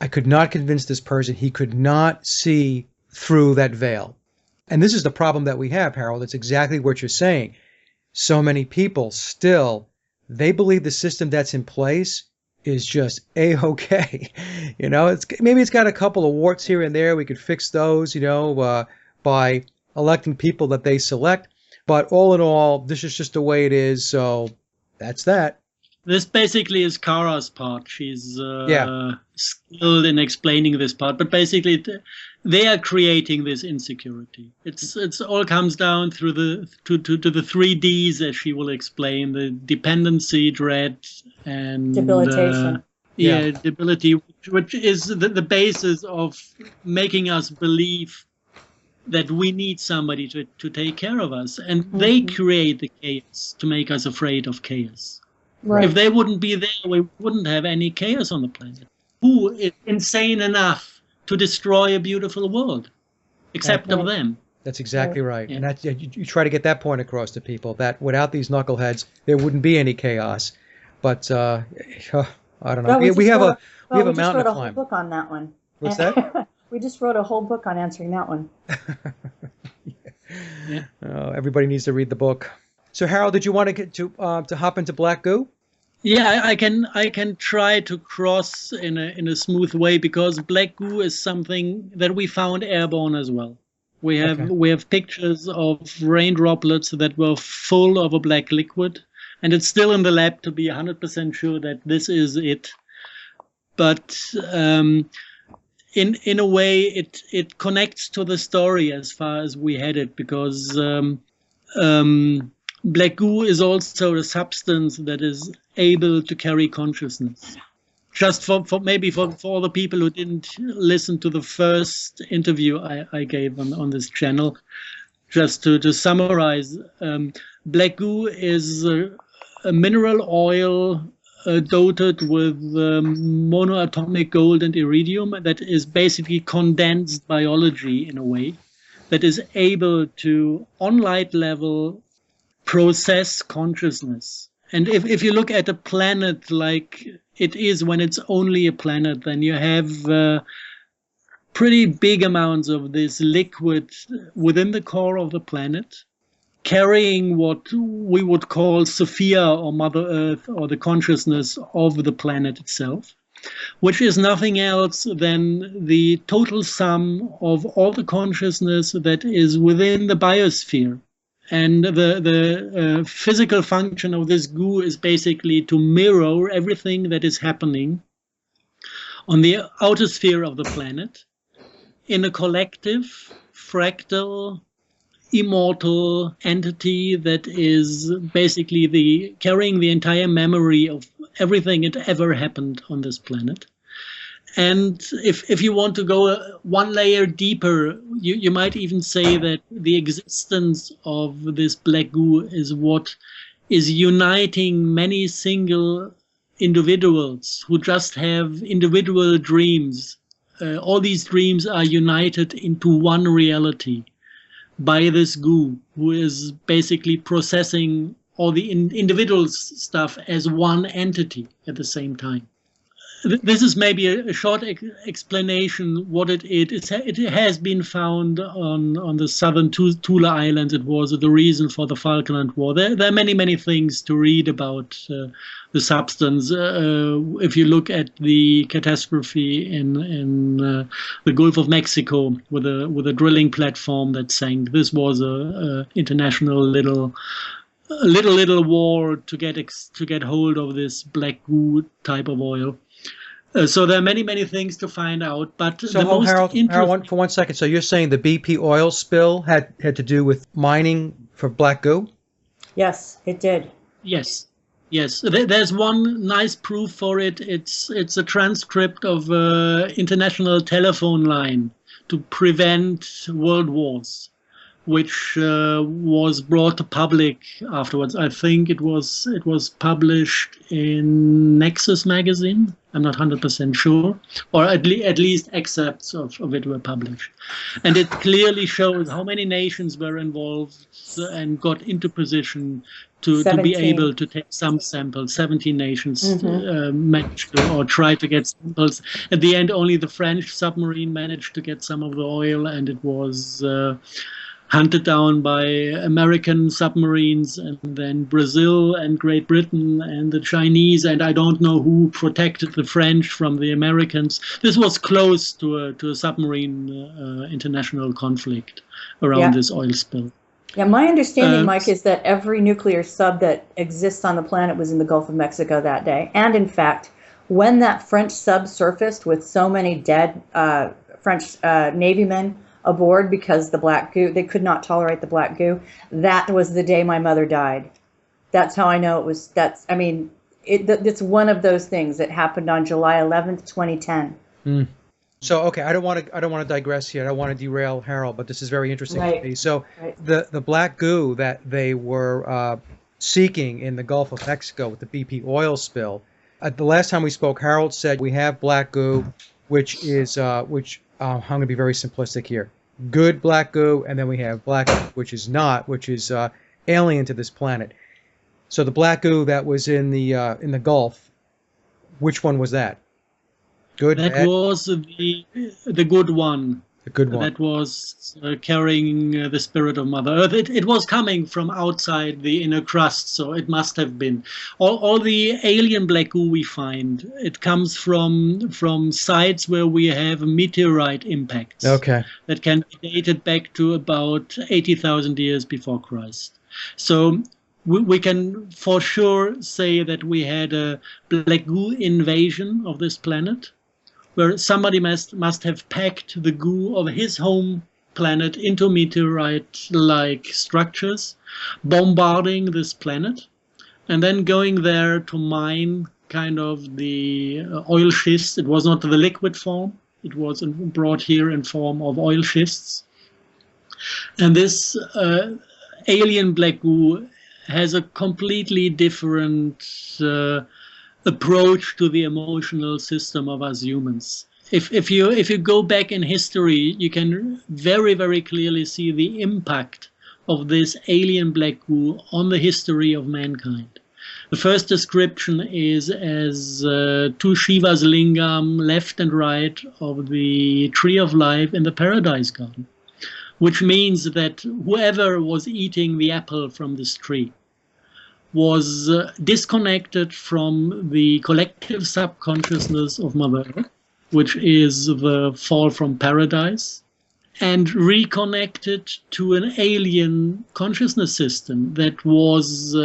I could not convince this person. He could not see through that veil. And this is the problem that we have, Harald. It's exactly what you're saying. So many people still, they believe the system that's in place is just A-okay. Maybe it's got a couple of warts here and there. We could fix those, by electing people that they select. But all in all, this is just the way it is. So that's that. This basically is Cara's part. She's skilled in explaining this part. But basically, they are creating this insecurity. It's all comes down through to the 3 Ds, as she will explain: the dependency, dread, and debilitation. Debility, which is the basis of making us believe that we need somebody to take care of us. And they create the chaos to make us afraid of chaos. Right. If they wouldn't be there, we wouldn't have any chaos on the planet. Who is insane enough to destroy a beautiful world, except of them? That's exactly right. Yeah. And you try to get that point across to people, that without these knuckleheads, there wouldn't be any chaos. But I don't know. Well, we have a mountain to climb. We just wrote a whole book on that one. What's that? We just wrote a whole book on answering that one. Everybody needs to read the book. So, Harald, did you want to get to hop into black goo? Yeah, I can try to cross in a smooth way, because black goo is something that we found airborne as well. We have pictures of rain droplets that were full of a black liquid, and it's still in the lab to be 100% sure that this is it. But in a way, it connects to the story as far as we had it, because black goo is also a substance that is able to carry consciousness. Just for all the people who didn't listen to the first interview I gave on this channel, just to summarize, black goo is a mineral oil dotted with monoatomic gold and iridium that is basically condensed biology in a way that is able to, on light level, process consciousness. And if you look at a planet like it is when it's only a planet, then you have pretty big amounts of this liquid within the core of the planet, carrying what we would call Sophia, or Mother Earth, or the consciousness of the planet itself. which is nothing else than the total sum of all the consciousness that is within the biosphere. And the physical function of this goo is basically to mirror everything that is happening on the outer sphere of the planet in a collective, fractal, immortal entity that is basically carrying the entire memory of everything that ever happened on this planet. And if you want to go one layer deeper, you might even say that the existence of this black goo is what is uniting many single individuals who just have individual dreams. All these dreams are united into one reality by this goo, who is basically processing all the individual stuff as one entity at the same time. This is maybe a short explanation what it is. It has been found on the southern Tula Islands. It was the reason for the Falkland War. There are many things to read about the substance. If you look at the catastrophe in the Gulf of Mexico with a drilling platform that sank, this was a international little war to get hold of this black goo type of oil. So there are many things to find out, but so the most Harold, for 1 second. So you're saying the BP oil spill had to do with mining for black goo? Yes, it did. Yes. There's one nice proof for it. It's a transcript of international telephone line to prevent world wars, which was brought to public afterwards. I think it was published in Nexus magazine. I'm not 100% sure, or at least excerpts of it were published. And it clearly shows how many nations were involved and got into position to be able to take some samples. 17 nations managed to, or tried to get samples. At the end, only the French submarine managed to get some of the oil, and it was hunted down by American submarines, and then Brazil and Great Britain and the Chinese, and I don't know who protected the French from the Americans. This was close to a submarine international conflict around this oil spill. Yeah, my understanding, Mike, is that every nuclear sub that exists on the planet was in the Gulf of Mexico that day. And in fact, when that French sub surfaced with so many dead French Navy men aboard because the black goo, they could not tolerate the black goo, that was the day my mother died. That's how I know it was. It's one of those things that happened on July 11th, 2010. So, okay, I don't want to digress here. I don't want to derail Harold, but this is very interesting to me. So, the black goo that they were seeking in the Gulf of Mexico with the BP oil spill. The last time we spoke, Harold said we have black goo, which is I'm going to be very simplistic here. Good black goo, and then we have black goo, which is not, which is alien to this planet. So the black goo that was in the Gulf, which one was that? Good. That was the good one. The good one. That was carrying the spirit of Mother Earth. It was coming from outside the inner crust, so it must have been. All the alien black goo we find, it comes from sites where we have meteorite impacts. Okay. That can be dated back to about 80,000 years before Christ. So we can for sure say that we had a black goo invasion of this planet, where somebody must have packed the goo of his home planet into meteorite-like structures, bombarding this planet, and then going there to mine kind of the oil schists. It was not the liquid form. It was brought here in form of oil schists. And this alien black goo has a completely different approach to the emotional system of us humans. If you go back in history, you can very clearly see the impact of this alien black goo on the history of mankind. The first description is as two Shiva's lingam left and right of the tree of life in the paradise garden, which means that whoever was eating the apple from this tree was disconnected from the collective subconsciousness of Mother Earth, which is the fall from paradise, and reconnected to an alien consciousness system that was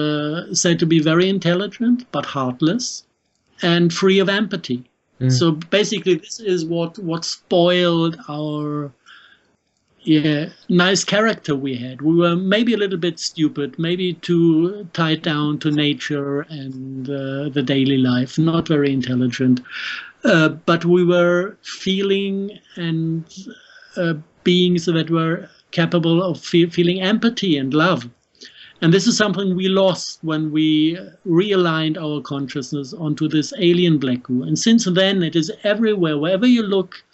said to be very intelligent but heartless and free of empathy. So basically, this is what spoiled our nice character we had. We were maybe a little bit stupid, maybe too tied down to nature and the daily life, not very intelligent. But we were feeling and beings that were capable of feeling empathy and love. And this is something we lost when we realigned our consciousness onto this alien black goo. And since then, it is everywhere. Wherever you look,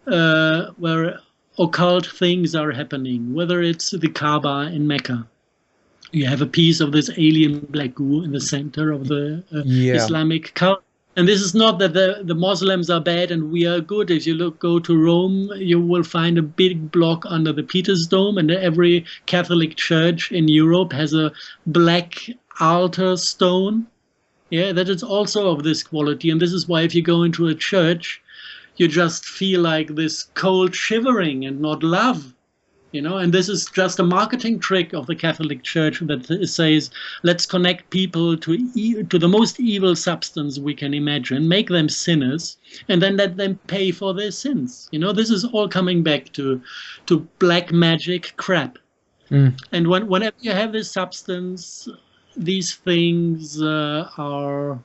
where occult things are happening, whether it's the Kaaba in Mecca, you have a piece of this alien black goo in the center of the Islamic cult. And this is not that the Muslims are bad and we are good. If you go to Rome, you will find a big block under the Peter's Dome, and every Catholic church in Europe has a black altar stone. Yeah, that is also of this quality. And this is why if you go into a church, you just feel like this cold shivering and not love. And this is just a marketing trick of the Catholic Church that says, let's connect people to the most evil substance we can imagine, make them sinners, and then let them pay for their sins. This is all coming back to black magic crap. And whenever you have this substance, these things are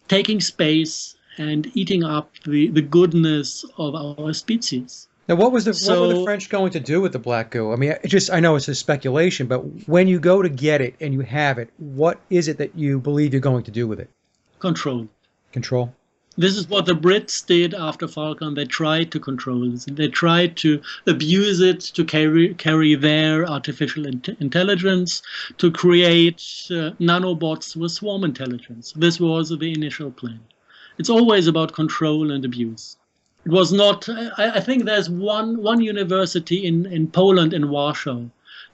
taking space and eating up the goodness of our species. Now, what were the French going to do with the black goo? I mean, I know it's a speculation, but when you go to get it and you have it, what is it that you believe you're going to do with it? Control. Control. This is what the Brits did after Falkland. They tried to control it. They tried to abuse it to carry their artificial intelligence, to create nanobots with swarm intelligence. This was the initial plan. It's always about control and abuse. It was not. I think there's one university in Poland, in Warsaw,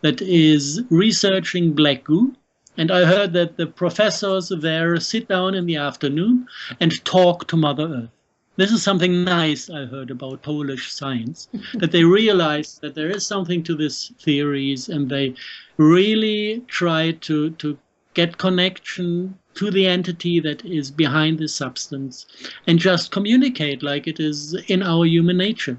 that is researching black goo. And I heard that the professors there sit down in the afternoon and talk to Mother Earth. This is something nice I heard about Polish science, that they realize that there is something to these theories, and they really try to get connection to the entity that is behind the substance and just communicate like it is in our human nature.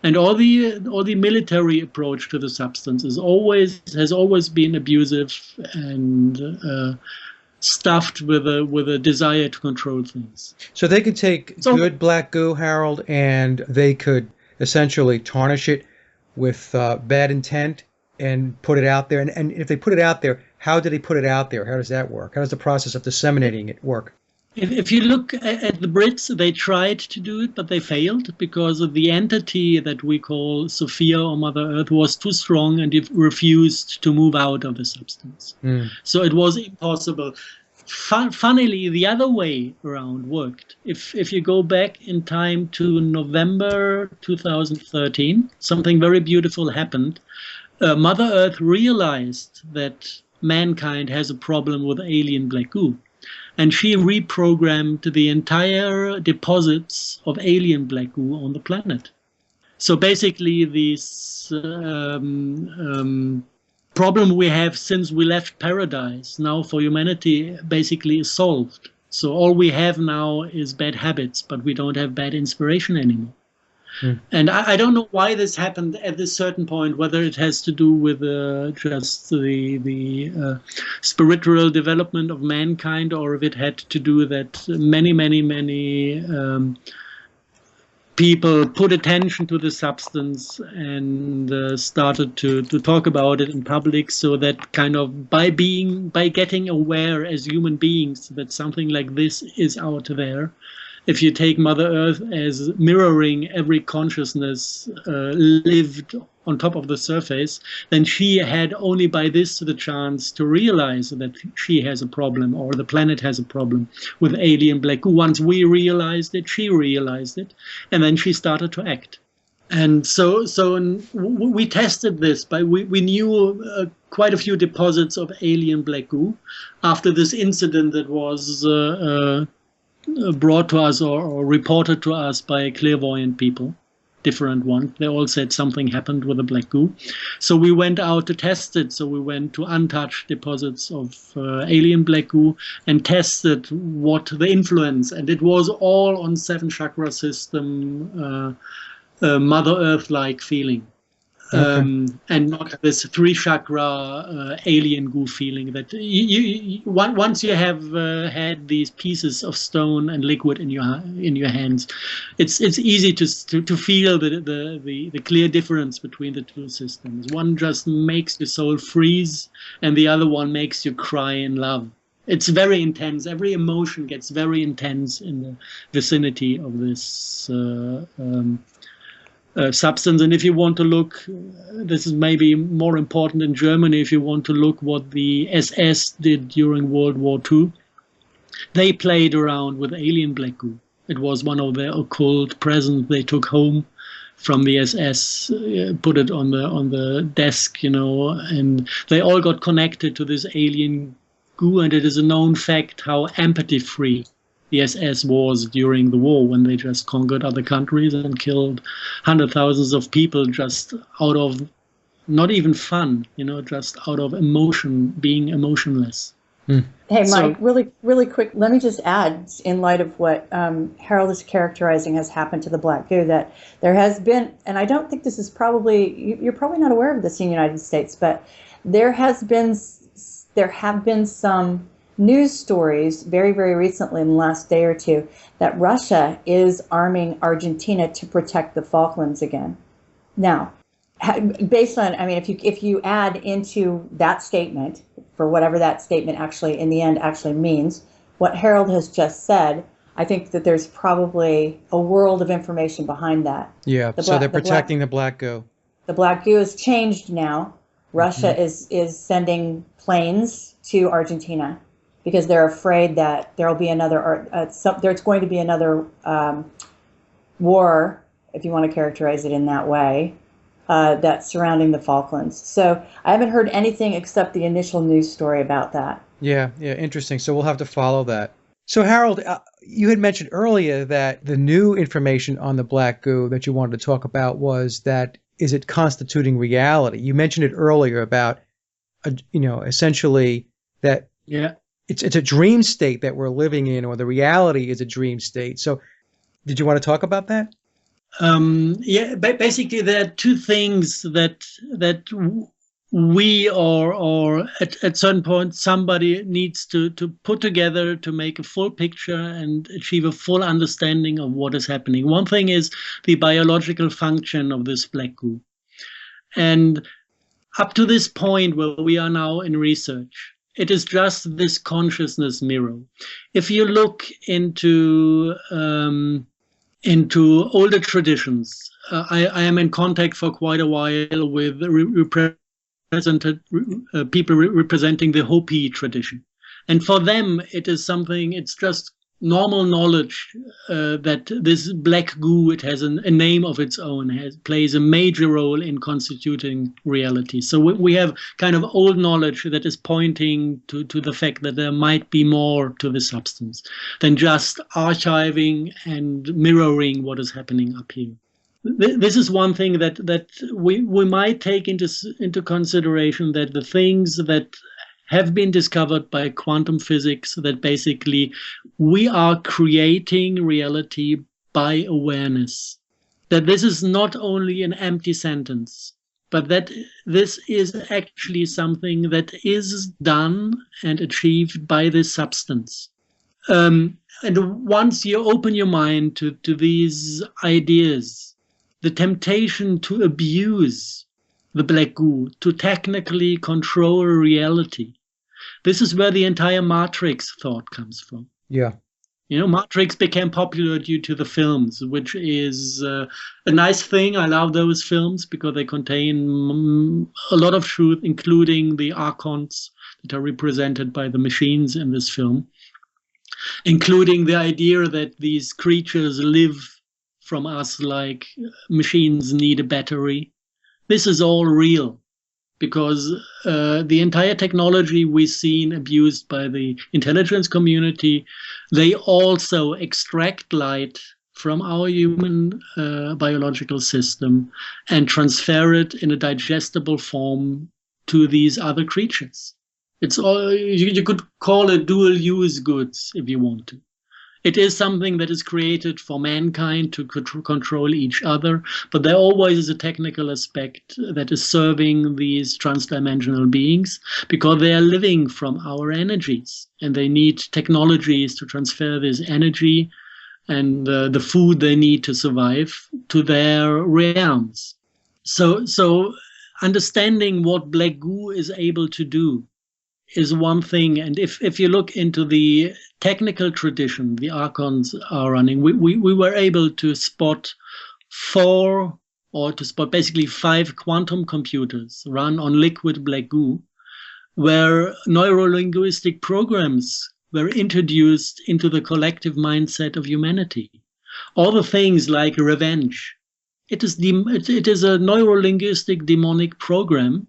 And all the military approach to the substance has always been abusive and stuffed with a desire to control things. So they could take good black goo, Harald, and they could essentially tarnish it with bad intent and put it out there. And if they put it out there, how do they put it out there? How does that work? How does the process of disseminating it work? If you look at the Brits, they tried to do it, but they failed because of the entity that we call Sophia or Mother Earth was too strong and it refused to move out of the substance. So it was impossible. Funnily, the other way around worked. If you go back in time to November 2013, something very beautiful happened. Mother Earth realized that mankind has a problem with alien black goo. And she reprogrammed the entire deposits of alien black goo on the planet. So basically this problem we have since we left paradise now for humanity basically is solved. So all we have now is bad habits, but we don't have bad inspiration anymore. And I don't know why this happened at this certain point, whether it has to do with just the spiritual development of mankind, or if it had to do that many people put attention to the substance and started to talk about it in public, so that kind of by getting aware as human beings that something like this is out there. If you take Mother Earth as mirroring every consciousness lived on top of the surface, then she had only by this the chance to realize that she has a problem, or the planet has a problem with alien black goo. Once we realized it, she realized it, and then she started to act. And so we tested this, we knew quite a few deposits of alien black goo after this incident that was brought to us or reported to us by clairvoyant people, different ones. They all said something happened with the black goo. So we went out to test it. So we went to untouched deposits of alien black goo and tested what the influence, and it was all on 7 chakra system, Mother Earth-like feeling. Okay. And not this 3 chakra alien goo feeling that once you have had these pieces of stone and liquid in your hands, it's easy to feel the clear difference between the 2 systems. One just makes your soul freeze, and the other one makes you cry in love. It's very intense. Every emotion gets very intense in the vicinity of this substance. And if you want to look, this is maybe more important in Germany, if you want to look what the SS did during World War II, they played around with alien black goo. It was one of their occult presents they took home from the SS, put it on the desk, and they all got connected to this alien goo. And it is a known fact how empathy-free the SS was during the war, when they just conquered other countries and killed hundreds of thousands of people just out of not even fun, just out of emotion, being emotionless. Hey, Mike, really quick, let me just add, in light of what Harald is characterizing has happened to the black goo, that there has been, and I don't think this is you're probably not aware of this in the United States, but there have been some news stories very, very recently in the last day or two that Russia is arming Argentina to protect the Falklands again. Now, based on, if you add into that statement, for whatever that statement actually in the end actually means, what Harald has just said, I think that there's probably a world of information behind that. Yeah, so they're protecting the black goo. The black goo has changed now. Russia is sending planes to Argentina, because they're afraid that there'll be there's going to be another war, if you want to characterize it in that way, that's surrounding the Falklands. So I haven't heard anything except the initial news story about that. Yeah, interesting. So we'll have to follow that. So Harald, you had mentioned earlier that the new information on the black goo that you wanted to talk about was that, is it constituting reality? You mentioned it earlier about, essentially that. Yeah. It's a dream state that we're living in, or the reality is a dream state. So did you want to talk about that? Basically there are 2 things that we or at certain point somebody needs to put together to make a full picture and achieve a full understanding of what is happening. One thing is the biological function of this black goo. And up to this point where we are now in research, it is just this consciousness mirror. If you look into older traditions, I am in contact for quite a while with people representing the Hopi tradition. And for them, it is something, it's just normal knowledge that this black goo, it has a name of its own, plays a major role in constituting reality. So we have kind of old knowledge that is pointing to the fact that there might be more to the substance than just archiving and mirroring what is happening up here. This is one thing that we might take into consideration, that the things that have been discovered by quantum physics, that basically we are creating reality by awareness. That this is not only an empty sentence, but that this is actually something that is done and achieved by this substance. And once you open your mind to these ideas, the temptation to abuse the black goo, to technically control reality, this is where the entire Matrix thought comes from. Yeah. Matrix became popular due to the films, which is a nice thing. I love those films because they contain a lot of truth, including the Archons that are represented by the machines in this film, including the idea that these creatures live from us like machines need a battery. This is all real. because the entire technology we've seen abused by the intelligence community, they also extract light from our human biological system and transfer it in a digestible form to these other creatures. It's all, you could call it dual use goods if you want to. It is something that is created for mankind to control each other, but there always is a technical aspect that is serving these transdimensional beings because they are living from our energies and they need technologies to transfer this energy and the food they need to survive to their realms. So understanding what black goo is able to do is one thing. And if you look into the technical tradition the Archons are running, we were able to spot basically 5 quantum computers run on liquid black goo, where neurolinguistic programs were introduced into the collective mindset of humanity. All the things like revenge. It is a neurolinguistic demonic program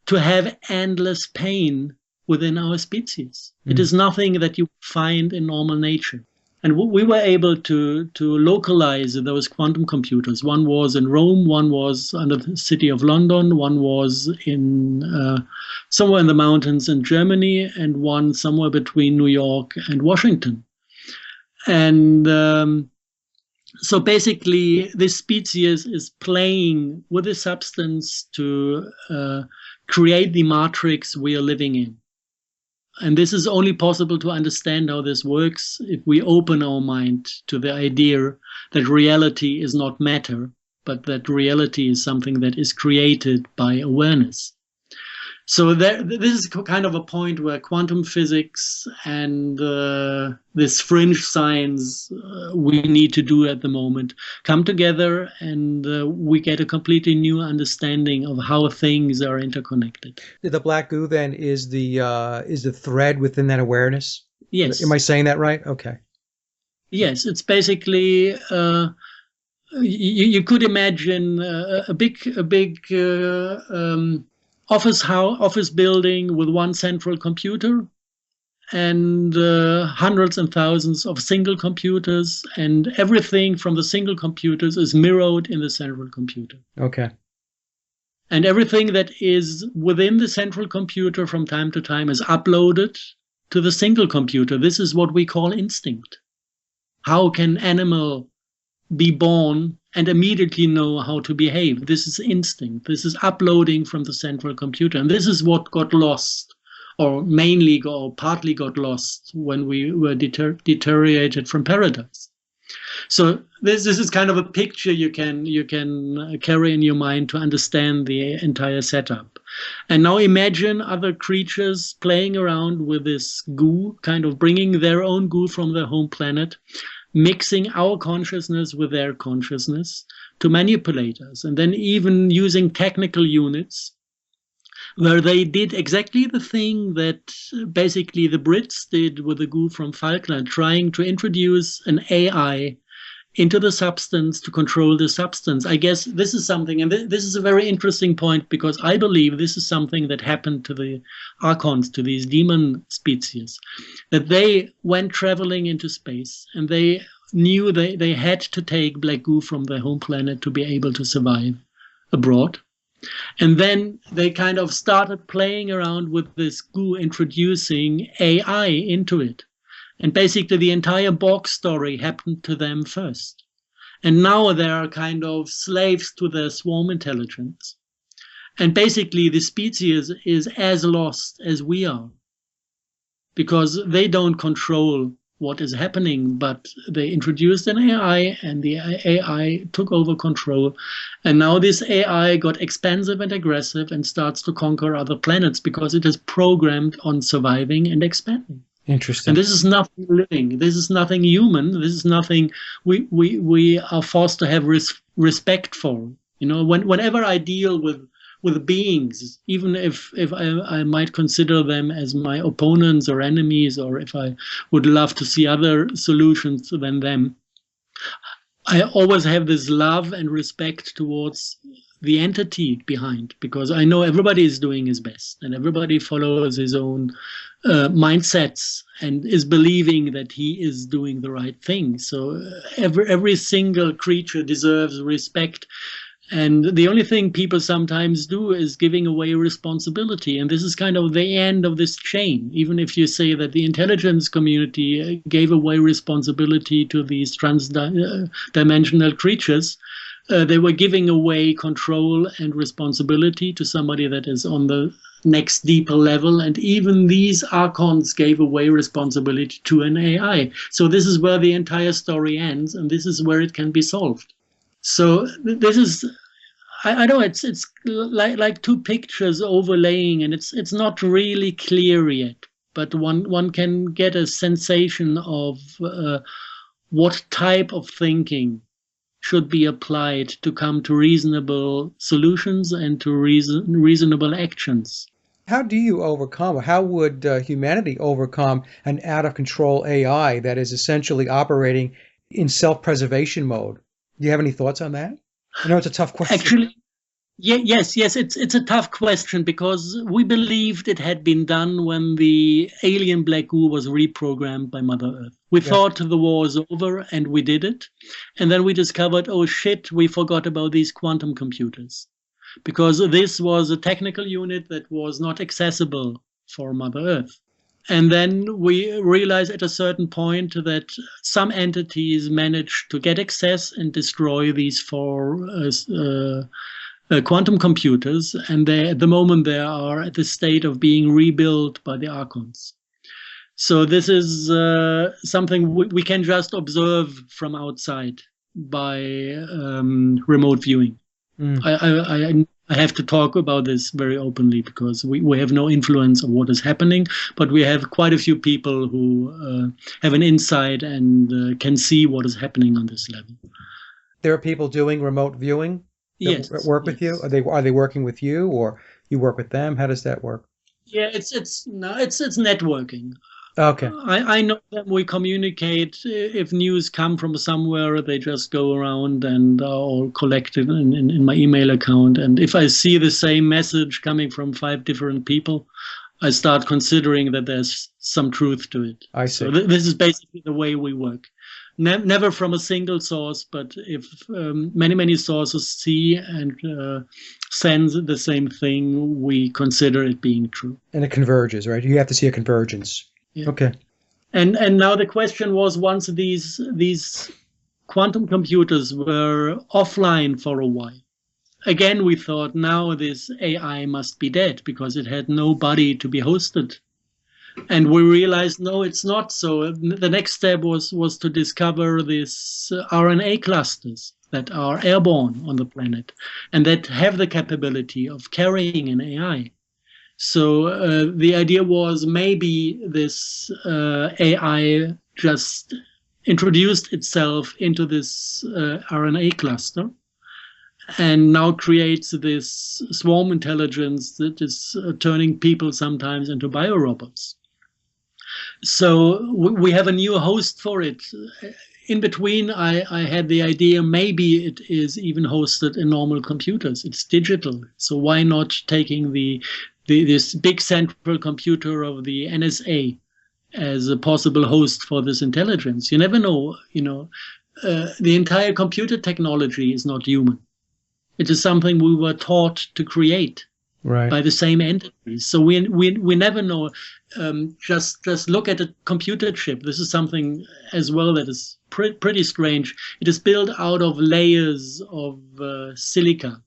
to have endless pain within our species. It is nothing that you find in normal nature. And we were able to localize those quantum computers. One was in Rome, one was under the city of London, one was in somewhere in the mountains in Germany, and one somewhere between New York and Washington. And so basically, this species is playing with the substance to create the matrix we are living in. And this is only possible to understand how this works if we open our mind to the idea that reality is not matter, but that reality is something that is created by awareness. So this is kind of a point where quantum physics and this fringe science we need to do at the moment come together, and we get a completely new understanding of how things are interconnected. The black goo then is the thread within that awareness? Yes. Am I saying that right? Okay. Yes, it's basically you could imagine a big office building with one central computer and hundreds and thousands of single computers, and everything from the single computers is mirrored in the central computer. Okay. And everything that is within the central computer from time to time is uploaded to the single computer. This is what we call instinct. How can an animal be born and immediately know how to behave? This is instinct. This is uploading from the central computer. And this is what got lost, or mainly or partly got lost when we were deteriorated from paradise. So this is kind of a picture you can carry in your mind to understand the entire setup. And now imagine other creatures playing around with this goo, kind of bringing their own goo from their home planet, mixing our consciousness with their consciousness to manipulate us, and then even using technical units where they did exactly the thing that basically the Brits did with the goo from Falkland, trying to introduce an AI into the substance to control the substance. I guess this is something, and this is a very interesting point, because I believe this is something that happened to the Archons, to these demon species, that they went traveling into space and they knew they had to take black goo from their home planet to be able to survive abroad. And then they kind of started playing around with this goo, introducing AI into it. And basically the entire Borg story happened to them first. And now they are kind of slaves to their swarm intelligence. And basically the species is as lost as we are, because they don't control what is happening, but they introduced an AI and the AI took over control. And now this AI got expansive and aggressive and starts to conquer other planets because it is programmed on surviving and expanding. Interesting. And this is nothing living. This is nothing human. This is nothing we are forced to have respect for. You know, whenever I deal with beings, even if I might consider them as my opponents or enemies, or if I would love to see other solutions than them, I always have this love and respect towards the entity behind, because I know everybody is doing his best and everybody follows his own mindsets and is believing that he is doing the right thing. So every single creature deserves respect. And the only thing people sometimes do is giving away responsibility. And this is kind of the end of this chain. Even if you say that the intelligence community gave away responsibility to these trans-dimensional creatures, they were giving away control and responsibility to somebody that is on the next deeper level. And even these Archons gave away responsibility to an AI. So this is where the entire story ends, and this is where it can be solved. So this is, I know it's like two pictures overlaying, and it's not really clear yet, but one can get a sensation of what type of thinking should be applied to come to reasonable solutions and to reasonable actions. How do you overcome, or how would humanity overcome an out-of-control AI that is essentially operating in self-preservation mode? Do you have any thoughts on that? I know it's a tough question. Actually, yes, it's a tough question, because we believed it had been done when the alien black goo was reprogrammed by Mother Earth. We thought the war was over, and we did it. And then we discovered, oh shit, we forgot about these quantum computers, because this was a technical unit that was not accessible for Mother Earth. And then we realized at a certain point that some entities managed to get access and destroy these 4 quantum computers. And at the moment they are at the state of being rebuilt by the Archons. So this is something we can just observe from outside by remote viewing. I have to talk about this very openly, because we have no influence on what is happening, but we have quite a few people who have an insight and can see what is happening on this level. There are people doing remote viewing that work with you? Are they working with you, or you work with them? How does that work? Yeah, it's networking. Okay. I know that we communicate. If news come from somewhere, they just go around and are all collected in my email account. And if I see the same message coming from 5 different people, I start considering that there's some truth to it. I see. So this is basically the way we work. Never from a single source, but if many sources see and send the same thing, we consider it being true. And it converges, right? You have to see a convergence. Yeah. Okay. And now the question was, once these quantum computers were offline for a while, again we thought now this AI must be dead, because it had nobody to be hosted. And we realized, no, it's not so. The next step was to discover these RNA clusters that are airborne on the planet and that have the capability of carrying an AI. So the idea was, maybe this AI just introduced itself into this RNA cluster and now creates this swarm intelligence that is turning people sometimes into biorobots. So we have a new host for it. In between, I had the idea maybe it is even hosted in normal computers. It's digital. So why not taking this big central computer of the NSA as a possible host for this intelligence? You never know, the entire computer technology is not human. It is something we were taught to create by the same entities. So we never know. Just look at a computer chip. This is something as well that is pretty strange. It is built out of layers of silica,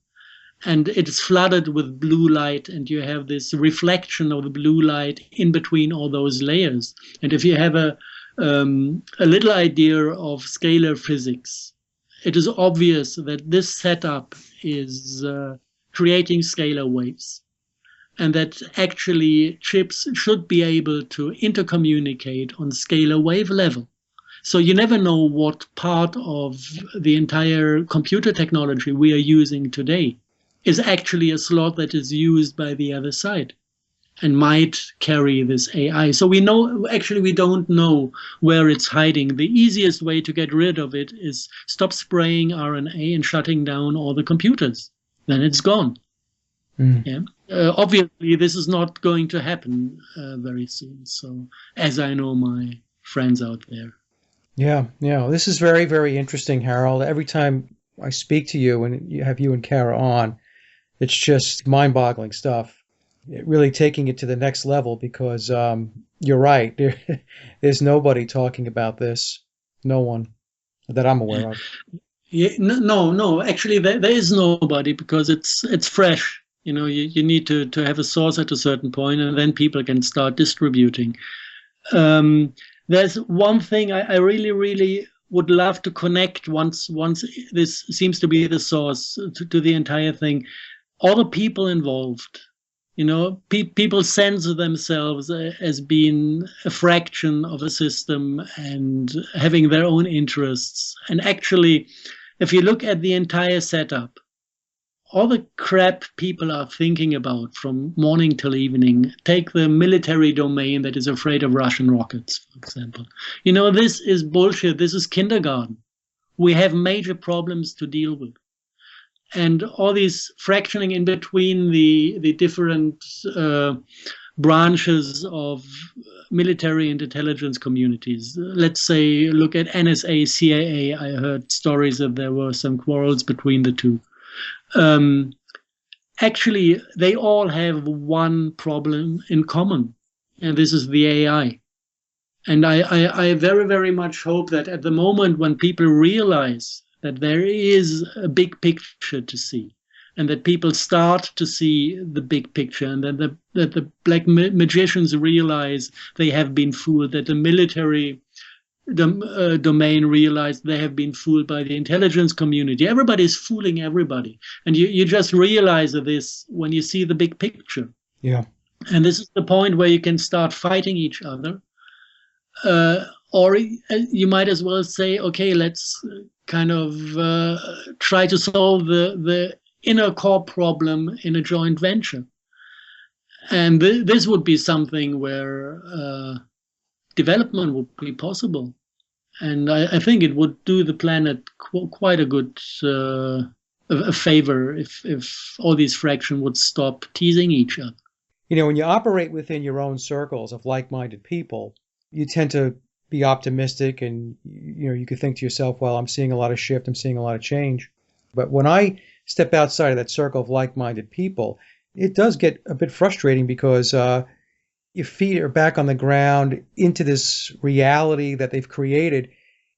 and it is flooded with blue light, and you have this reflection of the blue light in between all those layers. And if you have a little idea of scalar physics, it is obvious that this setup is creating scalar waves, and that actually chips should be able to intercommunicate on scalar wave level. So you never know what part of the entire computer technology we are using today is actually a slot that is used by the other side and might carry this AI. So we don't know where it's hiding. The easiest way to get rid of it is stop spraying RNA and shutting down all the computers. then it's gone. Mm. Yeah. Obviously, this is not going to happen very soon. So, as I know my friends out there. Yeah, yeah. This is very, very interesting, Harold. Every time I speak to you and you have you and Cara on, it's just mind-boggling stuff. Really taking it to the next level because you're right. There's nobody talking about this. No one that I'm aware of. Yeah, no. Actually, there is nobody because it's fresh. You know, you need to have a source at a certain point, and then people can start distributing. There's one thing I really, really would love to connect once this seems to be the source to the entire thing. All the people involved, you know, people sense themselves as being a fraction of a system and having their own interests. And actually, if you look at the entire setup, all the crap people are thinking about from morning till evening. Take the military domain that is afraid of Russian rockets, for example. You know, this is bullshit. This is kindergarten. We have major problems to deal with. And all these fractioning in between the different branches of military and intelligence communities. Let's say, look at NSA, CIA. I heard stories that there were some quarrels between the two. Actually, they all have one problem in common, and this is the AI. And I very, very much hope that at the moment when people realize that there is a big picture to see, and that people start to see the big picture, and that the black magicians realize they have been fooled, that the military domain realized they have been fooled by the intelligence community. Everybody's fooling everybody. And you just realize this when you see the big picture. Yeah. And this is the point where you can start fighting each other. Or you might as well say, okay, let's kind of try to solve the inner core problem in a joint venture. And this would be something where development would be possible. And I think it would do the planet quite a good a favor if all these fractions would stop teasing each other. You know, when you operate within your own circles of like-minded people, you tend to be optimistic and, you know, you could think to yourself, well, I'm seeing a lot of shift, I'm seeing a lot of change. But when I step outside of that circle of like-minded people, it does get a bit frustrating because your feet are back on the ground into this reality that they've created,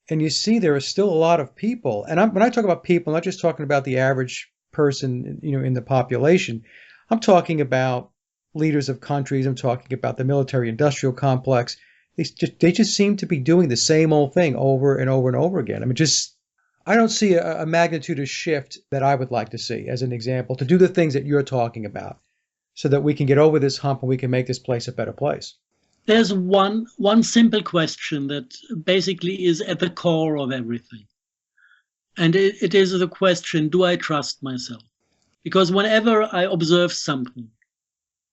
and you see there are still a lot of people. And when I talk about people, I'm not just talking about the average person, you know, in the population. I'm talking about leaders of countries. I'm talking about the military-industrial complex. They just seem to be doing the same old thing over and over and over again. I mean, I don't see a magnitude of shift that I would like to see, as an example, to do the things that you're talking about, so that we can get over this hump and we can make this place a better place. There's one simple question that basically is at the core of everything. And it is the question, do I trust myself? Because whenever I observe something,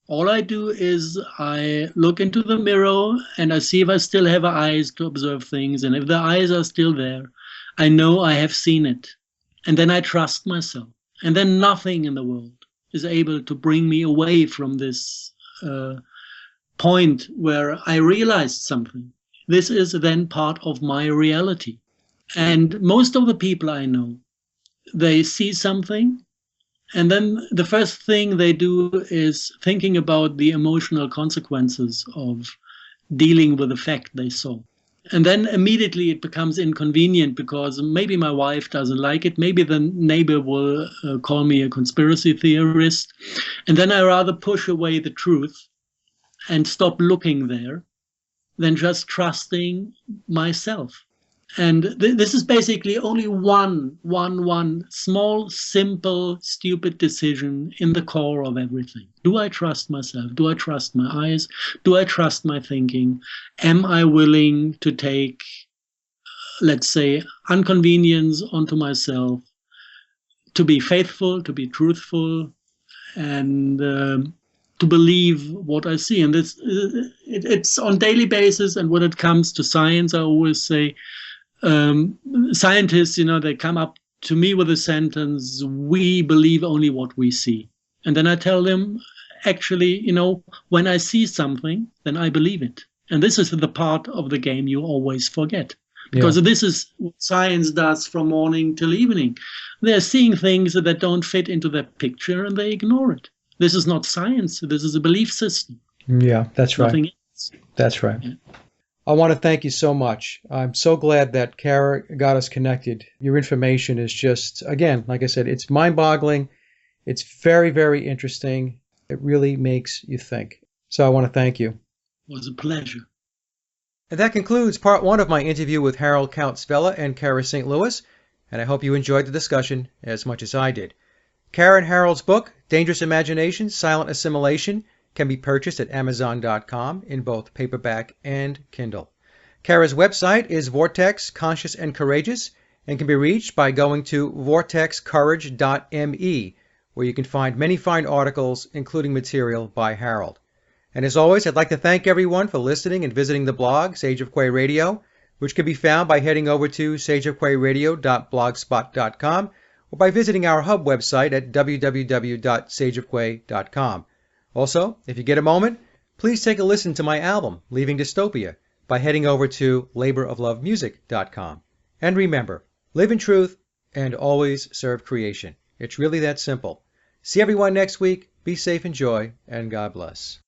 all I do is I look into the mirror and I see if I still have eyes to observe things. And if the eyes are still there, I know I have seen it. And then I trust myself. And then nothing in the world is able to bring me away from this point where I realized something. This is then part of my reality. And most of the people I know, they see something, and then the first thing they do is thinking about the emotional consequences of dealing with the fact they saw. And then immediately it becomes inconvenient because maybe my wife doesn't like it. Maybe the neighbor will call me a conspiracy theorist. And then I rather push away the truth and stop looking there than just trusting myself. And this is basically only one small, simple, stupid decision in the core of everything. Do I trust myself? Do I trust my eyes? Do I trust my thinking? Am I willing to take, let's say, inconvenience onto myself, to be faithful, to be truthful, and to believe what I see? And it's on daily basis. And when it comes to science, I always say, scientists, they come up to me with a sentence, we believe only what we see. And then I tell them, actually, when I see something, then I believe it. And this is the part of the game you always forget. Because this is what science does from morning till evening. They're seeing things that don't fit into their picture and they ignore it. This is not science. This is a belief system. Yeah, that's right. Nothing else. That's right. Yeah. I want to thank you so much. I'm so glad that Cara got us connected. Your information is just, again, like I said, it's mind-boggling. It's very, very interesting. It really makes you think. So I want to thank you. It was a pleasure. And that concludes part 1 of my interview with Harald Kautz-Vella and Cara St. Louis, and I hope you enjoyed the discussion as much as I did. Cara and Harald's book, Dangerous Imagination, Silent Assimilation, can be purchased at Amazon.com in both paperback and Kindle. Cara's website is Vortex Conscious and Courageous and can be reached by going to vortexcourage.me, where you can find many fine articles, including material by Harald. And as always, I'd like to thank everyone for listening and visiting the blog, Sage of Quay Radio, which can be found by heading over to sageofquayradio.blogspot.com or by visiting our hub website at www.sageofquay.com. Also, if you get a moment, please take a listen to my album, Leaving Dystopia, by heading over to laboroflovemusic.com. And remember, live in truth and always serve creation. It's really that simple. See everyone next week. Be safe, enjoy, and God bless.